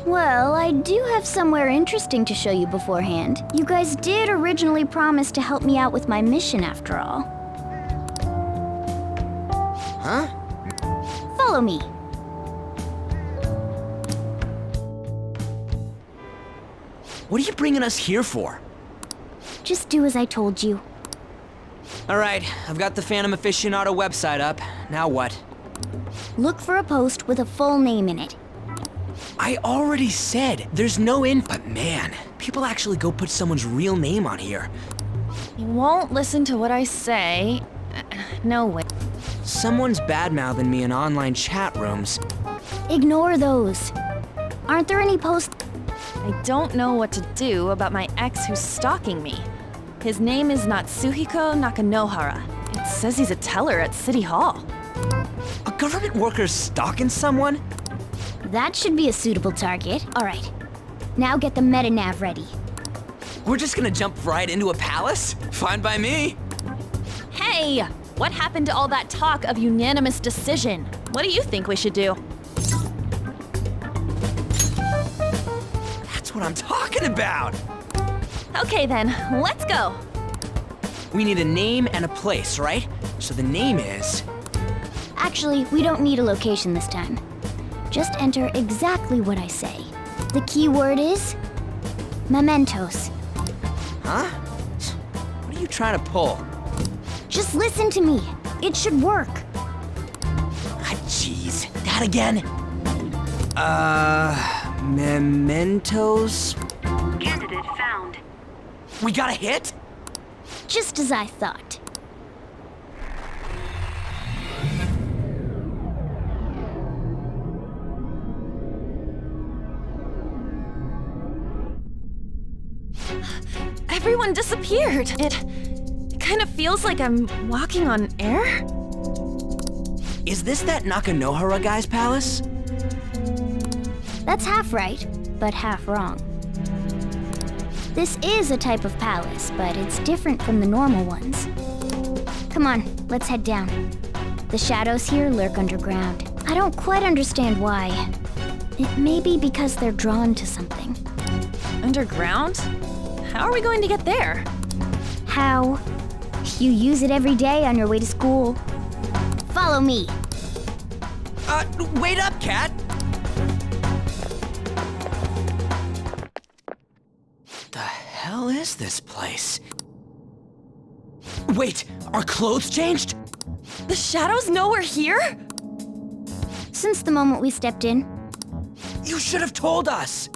[SPEAKER 8] Well, I do have somewhere interesting to show you beforehand. You guys did originally promise to help me out with my mission after all.
[SPEAKER 10] Huh?
[SPEAKER 8] Follow me.
[SPEAKER 10] What are you bringing us here for?
[SPEAKER 8] Just do as I told you.
[SPEAKER 10] Alright, I've got the Phantom Aficionado website up. Now what?
[SPEAKER 8] Look for a post with a full name in it.
[SPEAKER 10] I already said there's no But man, people actually go put someone's real name on here.
[SPEAKER 12] You won't listen to what I say. No way.
[SPEAKER 10] Someone's bad-mouthing me in online chat rooms.
[SPEAKER 8] Ignore those. Aren't there any posts?
[SPEAKER 12] I don't know what to do about my ex who's stalking me. His name is Natsuhiko Nakanohara. It says he's a teller at City Hall.
[SPEAKER 10] A government worker stalking someone?
[SPEAKER 8] That should be a suitable target. All right. Now get the metanav ready.
[SPEAKER 10] We're just gonna jump right into a palace? Fine by me.
[SPEAKER 12] Hey! What happened to all that talk of unanimous decision? What do you think we should do?
[SPEAKER 10] That's what I'm talking about!
[SPEAKER 12] Okay then, let's go!
[SPEAKER 10] We need a name and a place, right? So the name is...
[SPEAKER 8] Actually, we don't need a location this time. Just enter exactly what I say. The key word is... mementos.
[SPEAKER 10] Huh? What are you trying to pull?
[SPEAKER 8] Just listen to me. It should work.
[SPEAKER 10] that again? Mementos?
[SPEAKER 9] Candidate found.
[SPEAKER 10] We got a hit?
[SPEAKER 8] Just as I thought.
[SPEAKER 12] Everyone disappeared. It kind of feels like I'm walking on air.
[SPEAKER 10] Is this that Nakanohara guy's palace?
[SPEAKER 8] That's half right, but half wrong. This is a type of palace, but it's different from the normal ones. Come on, let's head down. The shadows here lurk underground. I don't quite understand why. It may be because they're drawn to something.
[SPEAKER 12] Underground? How are we going to get there?
[SPEAKER 8] How? You use it every day on your way to school. Follow me.
[SPEAKER 10] Wait up, Cat! The hell is this place? Wait, our clothes changed?
[SPEAKER 12] The shadows know we're here?
[SPEAKER 8] Since the moment we stepped in.
[SPEAKER 10] You should have told us!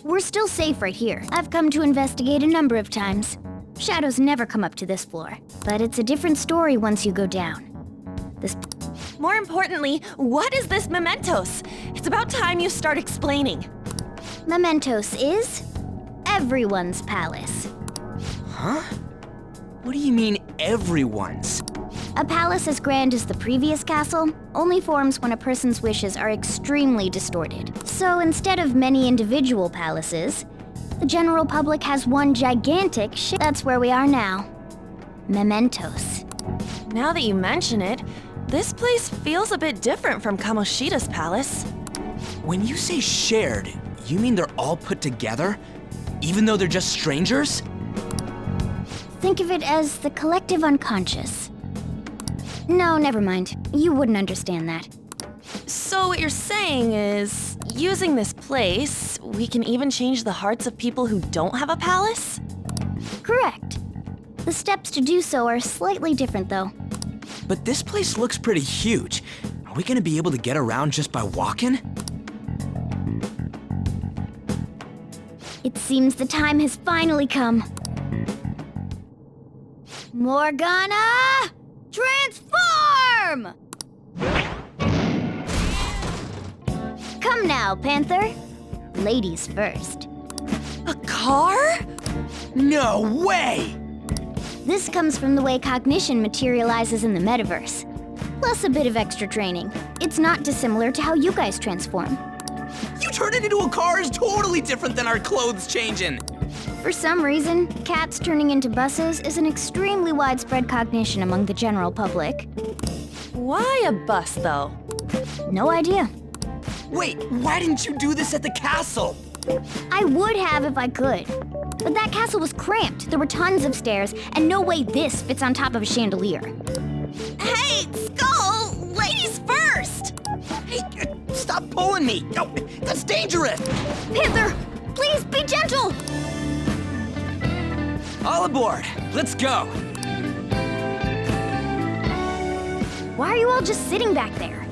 [SPEAKER 8] We're still safe right here. I've come to investigate a number of times. Shadows never come up to this floor, but it's a different story once you go down.
[SPEAKER 12] More importantly, what is this Mementos? It's about time you start explaining.
[SPEAKER 8] Mementos is everyone's palace.
[SPEAKER 10] Huh? What do you mean, everyone's?
[SPEAKER 8] A palace as grand as the previous castle only forms when a person's wishes are extremely distorted. So instead of many individual palaces, the general public has one gigantic ship. That's where we are now. Mementos.
[SPEAKER 12] Now that you mention it, this place feels a bit different from Kamoshida's palace.
[SPEAKER 10] When you say shared, you mean they're all put together? Even though they're just strangers?
[SPEAKER 8] Think of it as the collective unconscious. No, never mind. You wouldn't understand that.
[SPEAKER 12] So what you're saying is, using this place, we can even change the hearts of people who don't have a palace?
[SPEAKER 8] Correct. The steps to do so are slightly different, though.
[SPEAKER 10] But this place looks pretty huge. Are we gonna be able to get around just by walking?
[SPEAKER 8] It seems the time has finally come. Morgana! Transform! Come now, Panther. Ladies first.
[SPEAKER 12] A car?
[SPEAKER 10] No way!
[SPEAKER 8] This comes from the way cognition materializes in the metaverse. Plus a bit of extra training. It's not dissimilar to how you guys transform.
[SPEAKER 10] You turned it into a car is totally different than our clothes changing.
[SPEAKER 8] For some reason, cats turning into buses is an extremely widespread cognition among the general public.
[SPEAKER 12] Why a bus, though?
[SPEAKER 8] No idea.
[SPEAKER 10] Wait, why didn't you do this at the castle?
[SPEAKER 8] I would have if I could. But that castle was cramped. There were tons of stairs, and no way this fits on top of a chandelier.
[SPEAKER 12] Hey, Skull! Ladies first!
[SPEAKER 10] Hey, stop pulling me! No, that's dangerous!
[SPEAKER 8] Panther, please be gentle!
[SPEAKER 10] All aboard! Let's go!
[SPEAKER 8] Why are you all just sitting back there?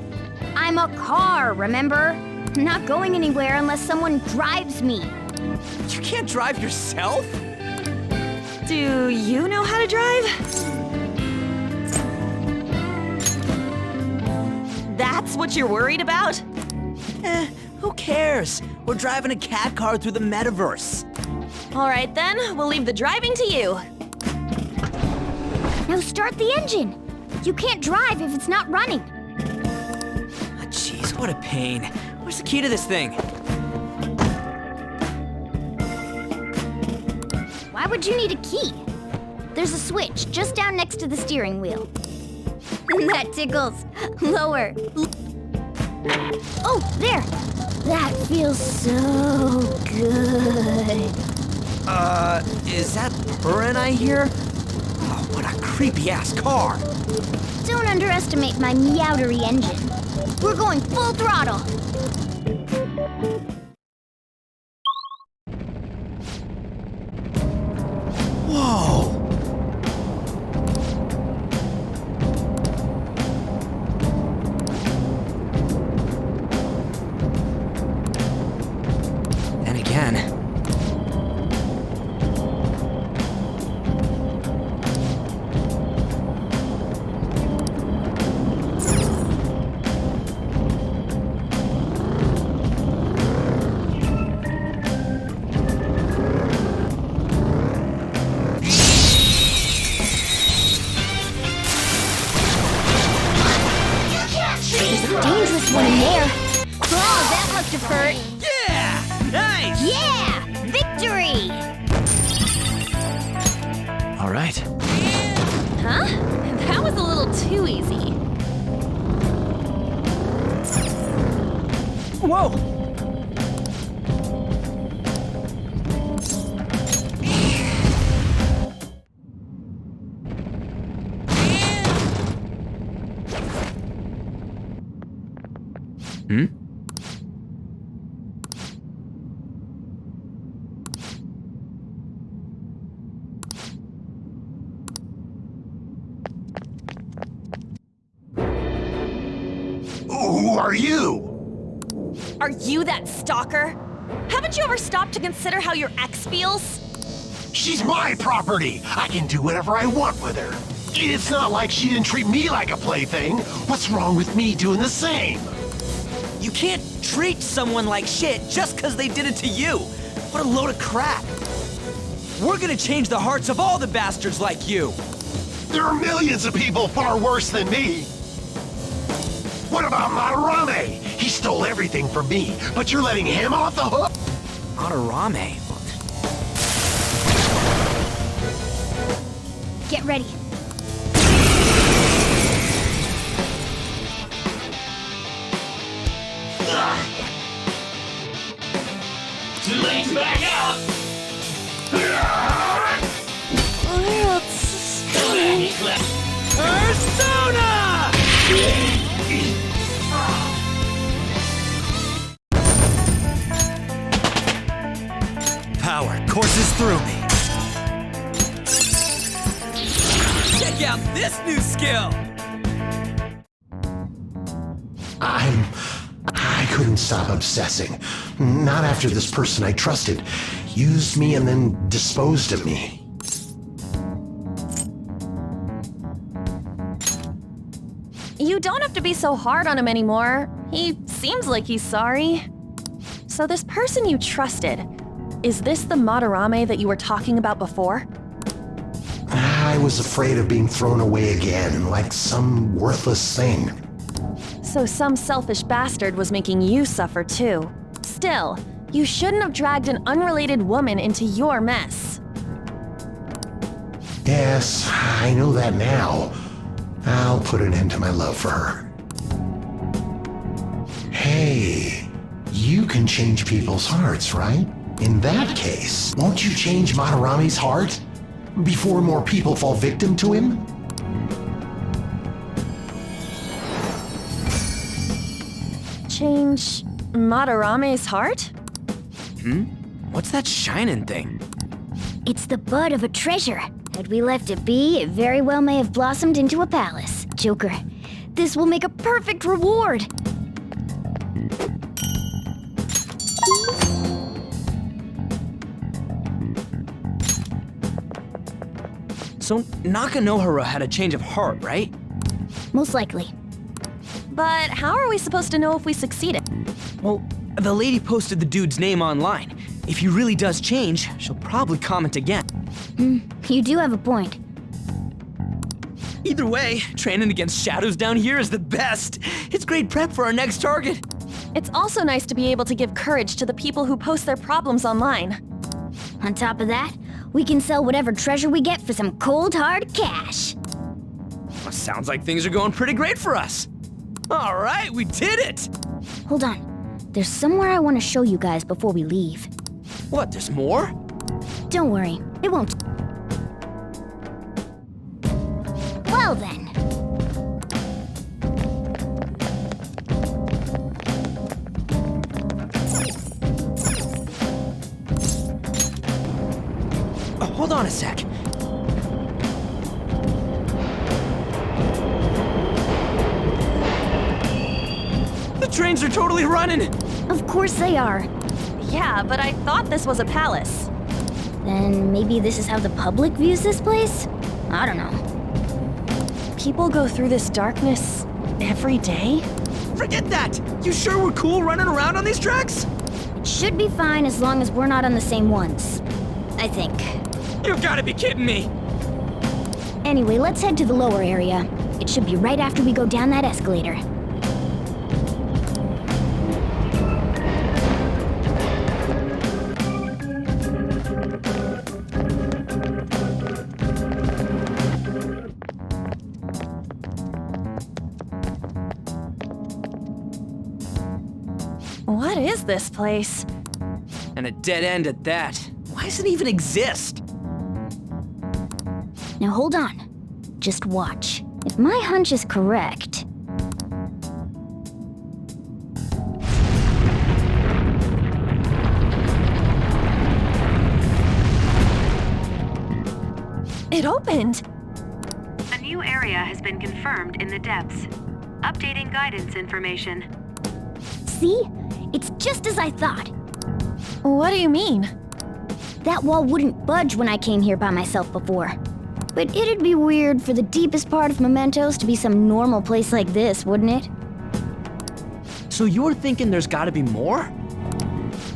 [SPEAKER 8] I'm a car, remember? I'm not going anywhere unless someone drives me.
[SPEAKER 10] You can't drive yourself?
[SPEAKER 12] Do you know how to drive? That's what you're worried about?
[SPEAKER 10] Who cares? We're driving a cat car through the metaverse.
[SPEAKER 12] All right then, we'll leave the driving to you.
[SPEAKER 8] Now start the engine. You can't drive if it's not running.
[SPEAKER 10] Jeez, what a pain. Where's the key to this thing?
[SPEAKER 8] Why would you need a key? There's a switch just down next to the steering wheel. That tickles. Lower. Oh, there. That feels so good.
[SPEAKER 10] Is that purring I hear? Oh, what a creepy-ass car.
[SPEAKER 8] Don't underestimate my meowdery engine. We're going full throttle.
[SPEAKER 10] Whoa!
[SPEAKER 12] too easy.
[SPEAKER 10] Whoa! Hmm?
[SPEAKER 6] Who are you?
[SPEAKER 12] Are you that stalker? Haven't you ever stopped to consider how your ex feels?
[SPEAKER 6] She's my property. I can do whatever I want with her. It's not like she didn't treat me like a plaything. What's wrong with me doing the same?
[SPEAKER 10] You can't treat someone like shit just because they did it to you. What a load of crap. We're gonna change the hearts of all the bastards like you.
[SPEAKER 6] There are millions of people far worse than me. What about Madarame? He stole everything from me, but you're letting him off the hook?
[SPEAKER 10] Madarame?
[SPEAKER 8] Get ready.
[SPEAKER 22] Too late to back out!
[SPEAKER 10] Persona! Power courses through me. Check out this new skill!
[SPEAKER 6] I couldn't stop obsessing. Not after this person I trusted used me and then disposed of me.
[SPEAKER 12] You don't have to be so hard on him anymore. He seems like he's sorry. So this person you trusted, is this the Madarame that you were talking about before?
[SPEAKER 6] I was afraid of being thrown away again, like some worthless thing.
[SPEAKER 12] So some selfish bastard was making you suffer too. Still, you shouldn't have dragged an unrelated woman into your mess.
[SPEAKER 6] Yes, I know that now. I'll put an end to my love for her. Hey, you can change people's hearts, right? In that case, won't you change Madarame's heart? Before more people fall victim to him?
[SPEAKER 12] Change Madarame's heart?
[SPEAKER 10] What's that shining thing?
[SPEAKER 8] It's the bud of a treasure. Had we left it be, it very well may have blossomed into a palace. Joker, this will make a perfect reward.
[SPEAKER 10] So Nakanohara had a change of heart, right?
[SPEAKER 8] Most likely.
[SPEAKER 12] But how are we supposed to know if we succeeded?
[SPEAKER 10] Well, the lady posted the dude's name online. If he really does change, she'll probably comment again.
[SPEAKER 8] You do have a point.
[SPEAKER 10] Either way, training against shadows down here is the best. It's great prep for our next target.
[SPEAKER 12] It's also nice to be able to give courage to the people who post their problems online.
[SPEAKER 8] On top of that, we can sell whatever treasure we get for some cold hard cash.
[SPEAKER 10] Well, sounds like things are going pretty great for us. All right, we did it!
[SPEAKER 8] Hold on. There's somewhere I want to show you guys before we leave.
[SPEAKER 10] What, there's more?
[SPEAKER 8] Don't worry, it won't. Well then.
[SPEAKER 10] Hold on a sec. The trains are totally running!
[SPEAKER 8] Of course they are.
[SPEAKER 12] Yeah, but I thought this was a palace.
[SPEAKER 8] Then maybe this is how the public views this place? I don't know.
[SPEAKER 12] People go through this darkness every day?
[SPEAKER 10] Forget that! You sure we're cool running around on these tracks?
[SPEAKER 8] It should be fine as long as we're not on the same ones. I think.
[SPEAKER 10] You've gotta be kidding me!
[SPEAKER 8] Anyway, let's head to the lower area. It should be right after we go down that escalator.
[SPEAKER 12] this place?
[SPEAKER 10] And a dead end at that. Why does it even exist?
[SPEAKER 8] Now hold on. Just watch. If my hunch is correct...
[SPEAKER 12] It opened!
[SPEAKER 9] A new area has been confirmed in the depths. Updating guidance information.
[SPEAKER 8] See? It's just as I thought.
[SPEAKER 12] What do you mean?
[SPEAKER 8] That wall wouldn't budge when I came here by myself before. But it'd be weird for the deepest part of Mementos to be some normal place like this, wouldn't it?
[SPEAKER 10] So you're thinking there's gotta be more?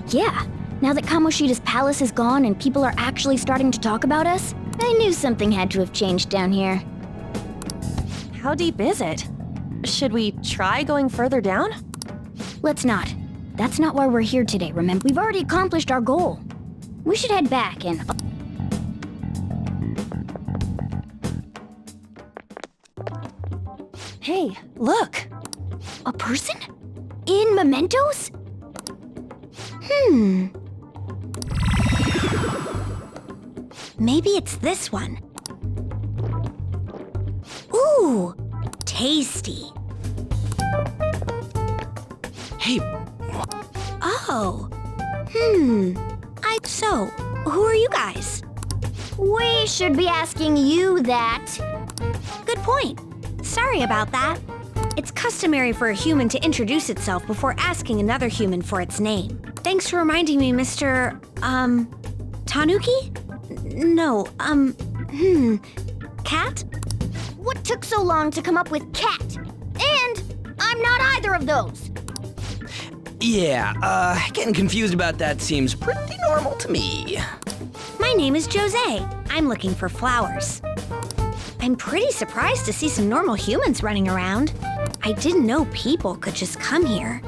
[SPEAKER 8] Yeah. Now that Kamoshida's palace is gone and people are actually starting to talk about us, I knew something had to have changed down here.
[SPEAKER 12] How deep is it? Should we try going further down?
[SPEAKER 8] Let's not. That's not why we're here today, remember? We've already accomplished our goal. We should head back and...
[SPEAKER 12] Hey, look!
[SPEAKER 8] A person? In Mementos?
[SPEAKER 20] Maybe it's this one. Ooh, tasty.
[SPEAKER 10] Hey,
[SPEAKER 20] Oh. So, who are you guys?
[SPEAKER 8] We should be asking you that.
[SPEAKER 20] Good point. Sorry about that. It's customary for a human to introduce itself before asking another human for its name. Thanks for reminding me, Mr. Tanuki? No, Cat?
[SPEAKER 8] What took so long to come up with cat? And I'm not either of those.
[SPEAKER 10] yeah, getting confused about that seems pretty normal to me.
[SPEAKER 20] My name is Jose. I'm looking for flowers. I'm pretty surprised to see some normal humans running around. I didn't know people could just come here.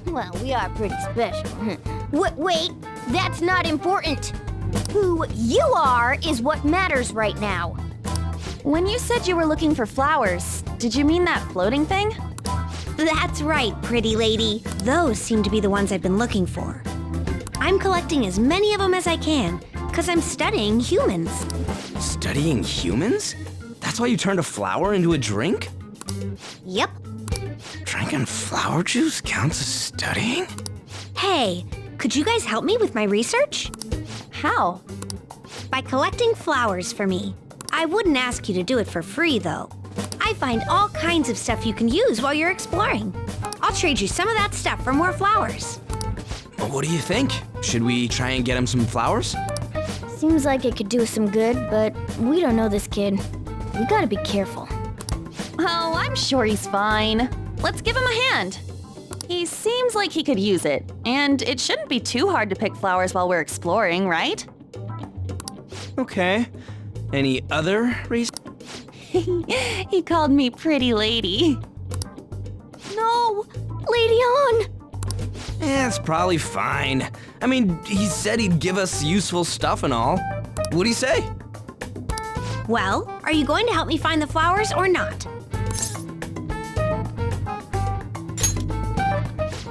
[SPEAKER 8] Well, we are pretty special. Wait, that's not important. Who you are is what matters right now.
[SPEAKER 12] When you said you were looking for flowers, did you mean that floating thing?
[SPEAKER 20] That's right, pretty lady. Those seem to be the ones I've been looking for. I'm collecting as many of them as I can, because I'm studying humans.
[SPEAKER 10] Studying humans? That's why you turned a flower into a drink?
[SPEAKER 20] Yep.
[SPEAKER 10] Drinking flower juice counts as studying?
[SPEAKER 20] Hey, could you guys help me with my research?
[SPEAKER 12] How?
[SPEAKER 20] By collecting flowers for me. I wouldn't ask you to do it for free, though. I find all kinds of stuff you can use while you're exploring. I'll trade you some of that stuff for more flowers.
[SPEAKER 10] Well, what do you think? Should we try and get him some flowers?
[SPEAKER 8] Seems like it could do us some good, but we don't know this kid. We gotta be careful.
[SPEAKER 12] Oh, I'm sure he's fine. Let's give him a hand. He seems like he could use it, and it shouldn't be too hard to pick flowers while we're exploring, right?
[SPEAKER 10] Okay. Any other reason?
[SPEAKER 12] He called me pretty lady.
[SPEAKER 8] No! Lady on!
[SPEAKER 10] It's probably fine. I mean, he said he'd give us useful stuff and all. What'd he say?
[SPEAKER 20] Well, are you going to help me find the flowers or not?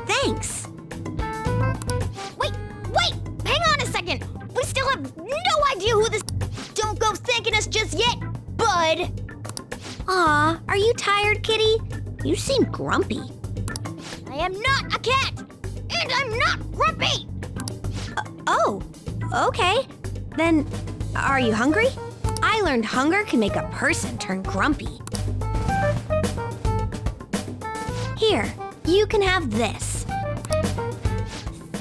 [SPEAKER 20] Thanks.
[SPEAKER 8] Wait! Hang on a second! We still have no idea who this... Don't go thanking us just yet, bud!
[SPEAKER 20] Aw, are you tired, kitty? You seem grumpy.
[SPEAKER 8] I am not a cat! And I'm not grumpy!
[SPEAKER 20] Oh, okay. Then, are you hungry? I learned hunger can make a person turn grumpy. Here, you can have this.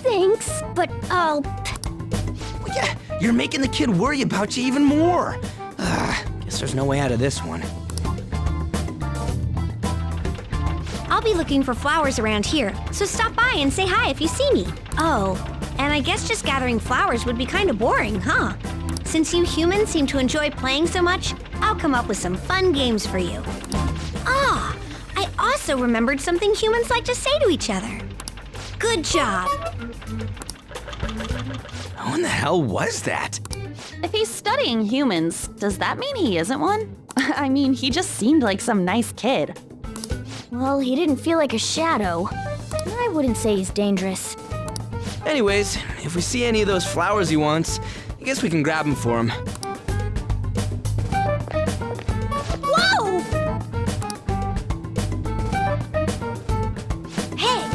[SPEAKER 8] Thanks, but I'll...
[SPEAKER 10] Well, yeah, you're making the kid worry about you even more. Guess there's no way out of this one.
[SPEAKER 20] I'll be looking for flowers around here, so stop by and say hi if you see me. Oh, and I guess just gathering flowers would be kind of boring, huh? Since you humans seem to enjoy playing so much, I'll come up with some fun games for you. Ah, I also remembered something humans like to say to each other. Good job.
[SPEAKER 10] Who in the hell was that?
[SPEAKER 12] If he's studying humans, does that mean he isn't one? I mean, he just seemed like some nice kid.
[SPEAKER 8] Well, he didn't feel like a shadow. I wouldn't say he's dangerous.
[SPEAKER 10] Anyways, if we see any of those flowers he wants, I guess we can grab them for him.
[SPEAKER 8] Whoa! Hey!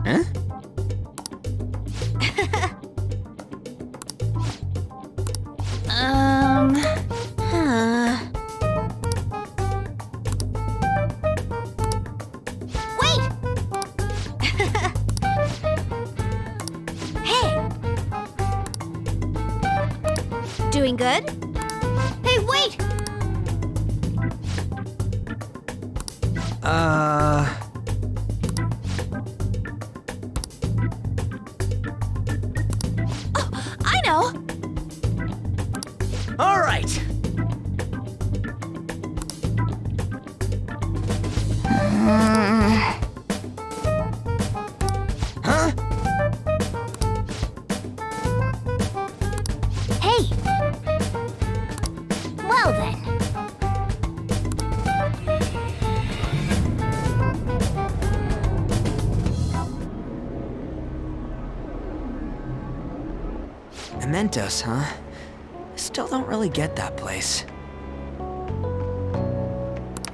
[SPEAKER 10] Huh?
[SPEAKER 8] Wait! Hey! Doing good? Hey, wait! I know!
[SPEAKER 10] All right. Huh?
[SPEAKER 8] Hey! Well then.
[SPEAKER 10] Mementos, huh? Still don't really get that place.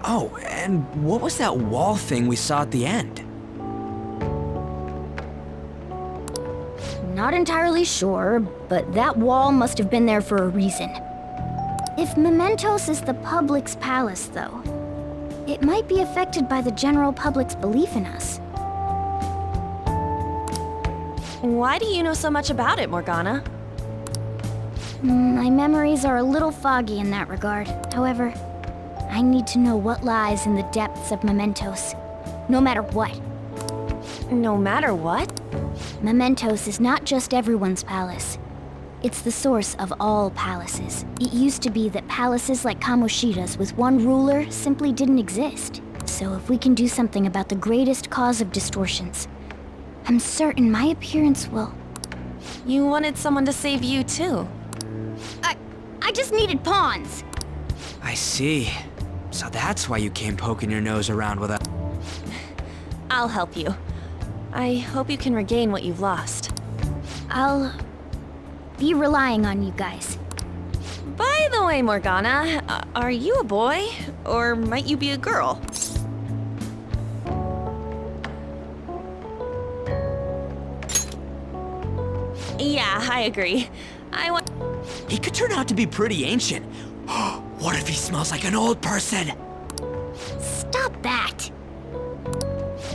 [SPEAKER 10] Oh, and what was that wall thing we saw at the end?
[SPEAKER 8] Not entirely sure, but that wall must have been there for a reason. If Mementos is the public's palace, though, it might be affected by the general public's belief in us.
[SPEAKER 12] Why do you know so much about it, Morgana?
[SPEAKER 8] My memories are a little foggy in that regard. However, I need to know what lies in the depths of Mementos, no matter what.
[SPEAKER 12] No matter what?
[SPEAKER 8] Mementos is not just everyone's palace. It's the source of all palaces. It used to be that palaces like Kamoshida's with one ruler simply didn't exist. So if we can do something about the greatest cause of distortions, I'm certain my appearance will...
[SPEAKER 12] You wanted someone to save you, too.
[SPEAKER 8] I just needed pawns!
[SPEAKER 10] I see. So that's why you came poking your nose around with us.
[SPEAKER 12] I'll help you. I hope you can regain what you've lost.
[SPEAKER 8] I'll be relying on you guys.
[SPEAKER 12] By the way, Morgana, are you a boy? Or might you be a girl? Yeah, I agree.
[SPEAKER 10] He could turn out to be pretty ancient. What if he smells like an old person?
[SPEAKER 8] Stop that!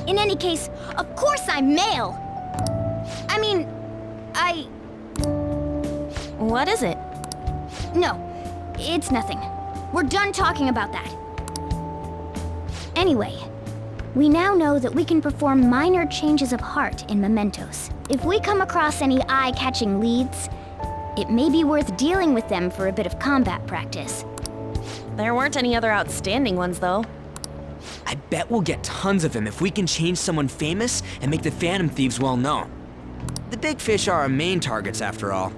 [SPEAKER 8] In any case, of course I'm male! I mean,
[SPEAKER 12] What is it?
[SPEAKER 8] No, it's nothing. We're done talking about that. Anyway, we now know that we can perform minor changes of heart in Mementos. If we come across any eye-catching leads, it may be worth dealing with them for a bit of combat practice.
[SPEAKER 12] There weren't any other outstanding ones, though.
[SPEAKER 10] I bet we'll get tons of them if we can change someone famous and make the Phantom Thieves well known. The big fish are our main targets, after all.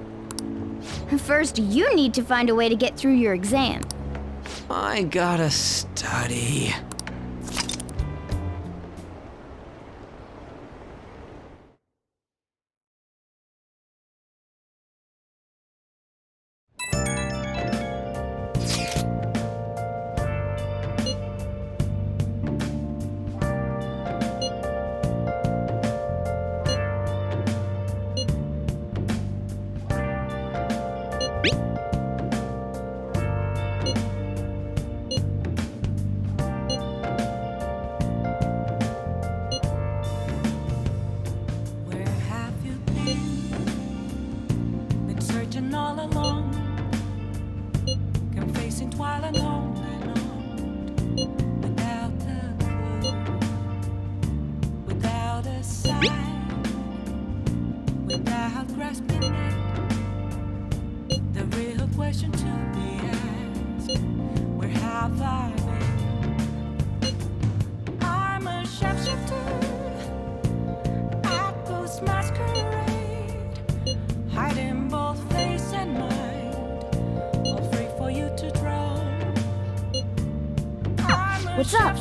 [SPEAKER 8] First, you need to find a way to get through your exam.
[SPEAKER 10] I gotta study.
[SPEAKER 4] I'm a shapeshifter at Ghost Masquerade.
[SPEAKER 8] What's up?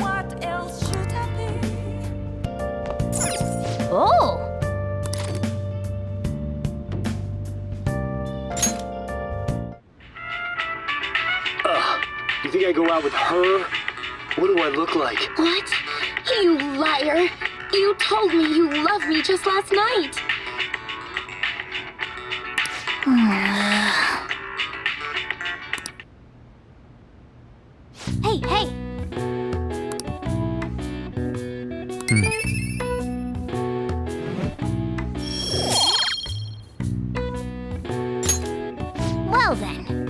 [SPEAKER 4] What else should I be?
[SPEAKER 8] Oh!
[SPEAKER 7] You think I go out with her? What do I look like?
[SPEAKER 14] What? You liar! You told me you loved me just last night!
[SPEAKER 8] Hey, hey! Well then.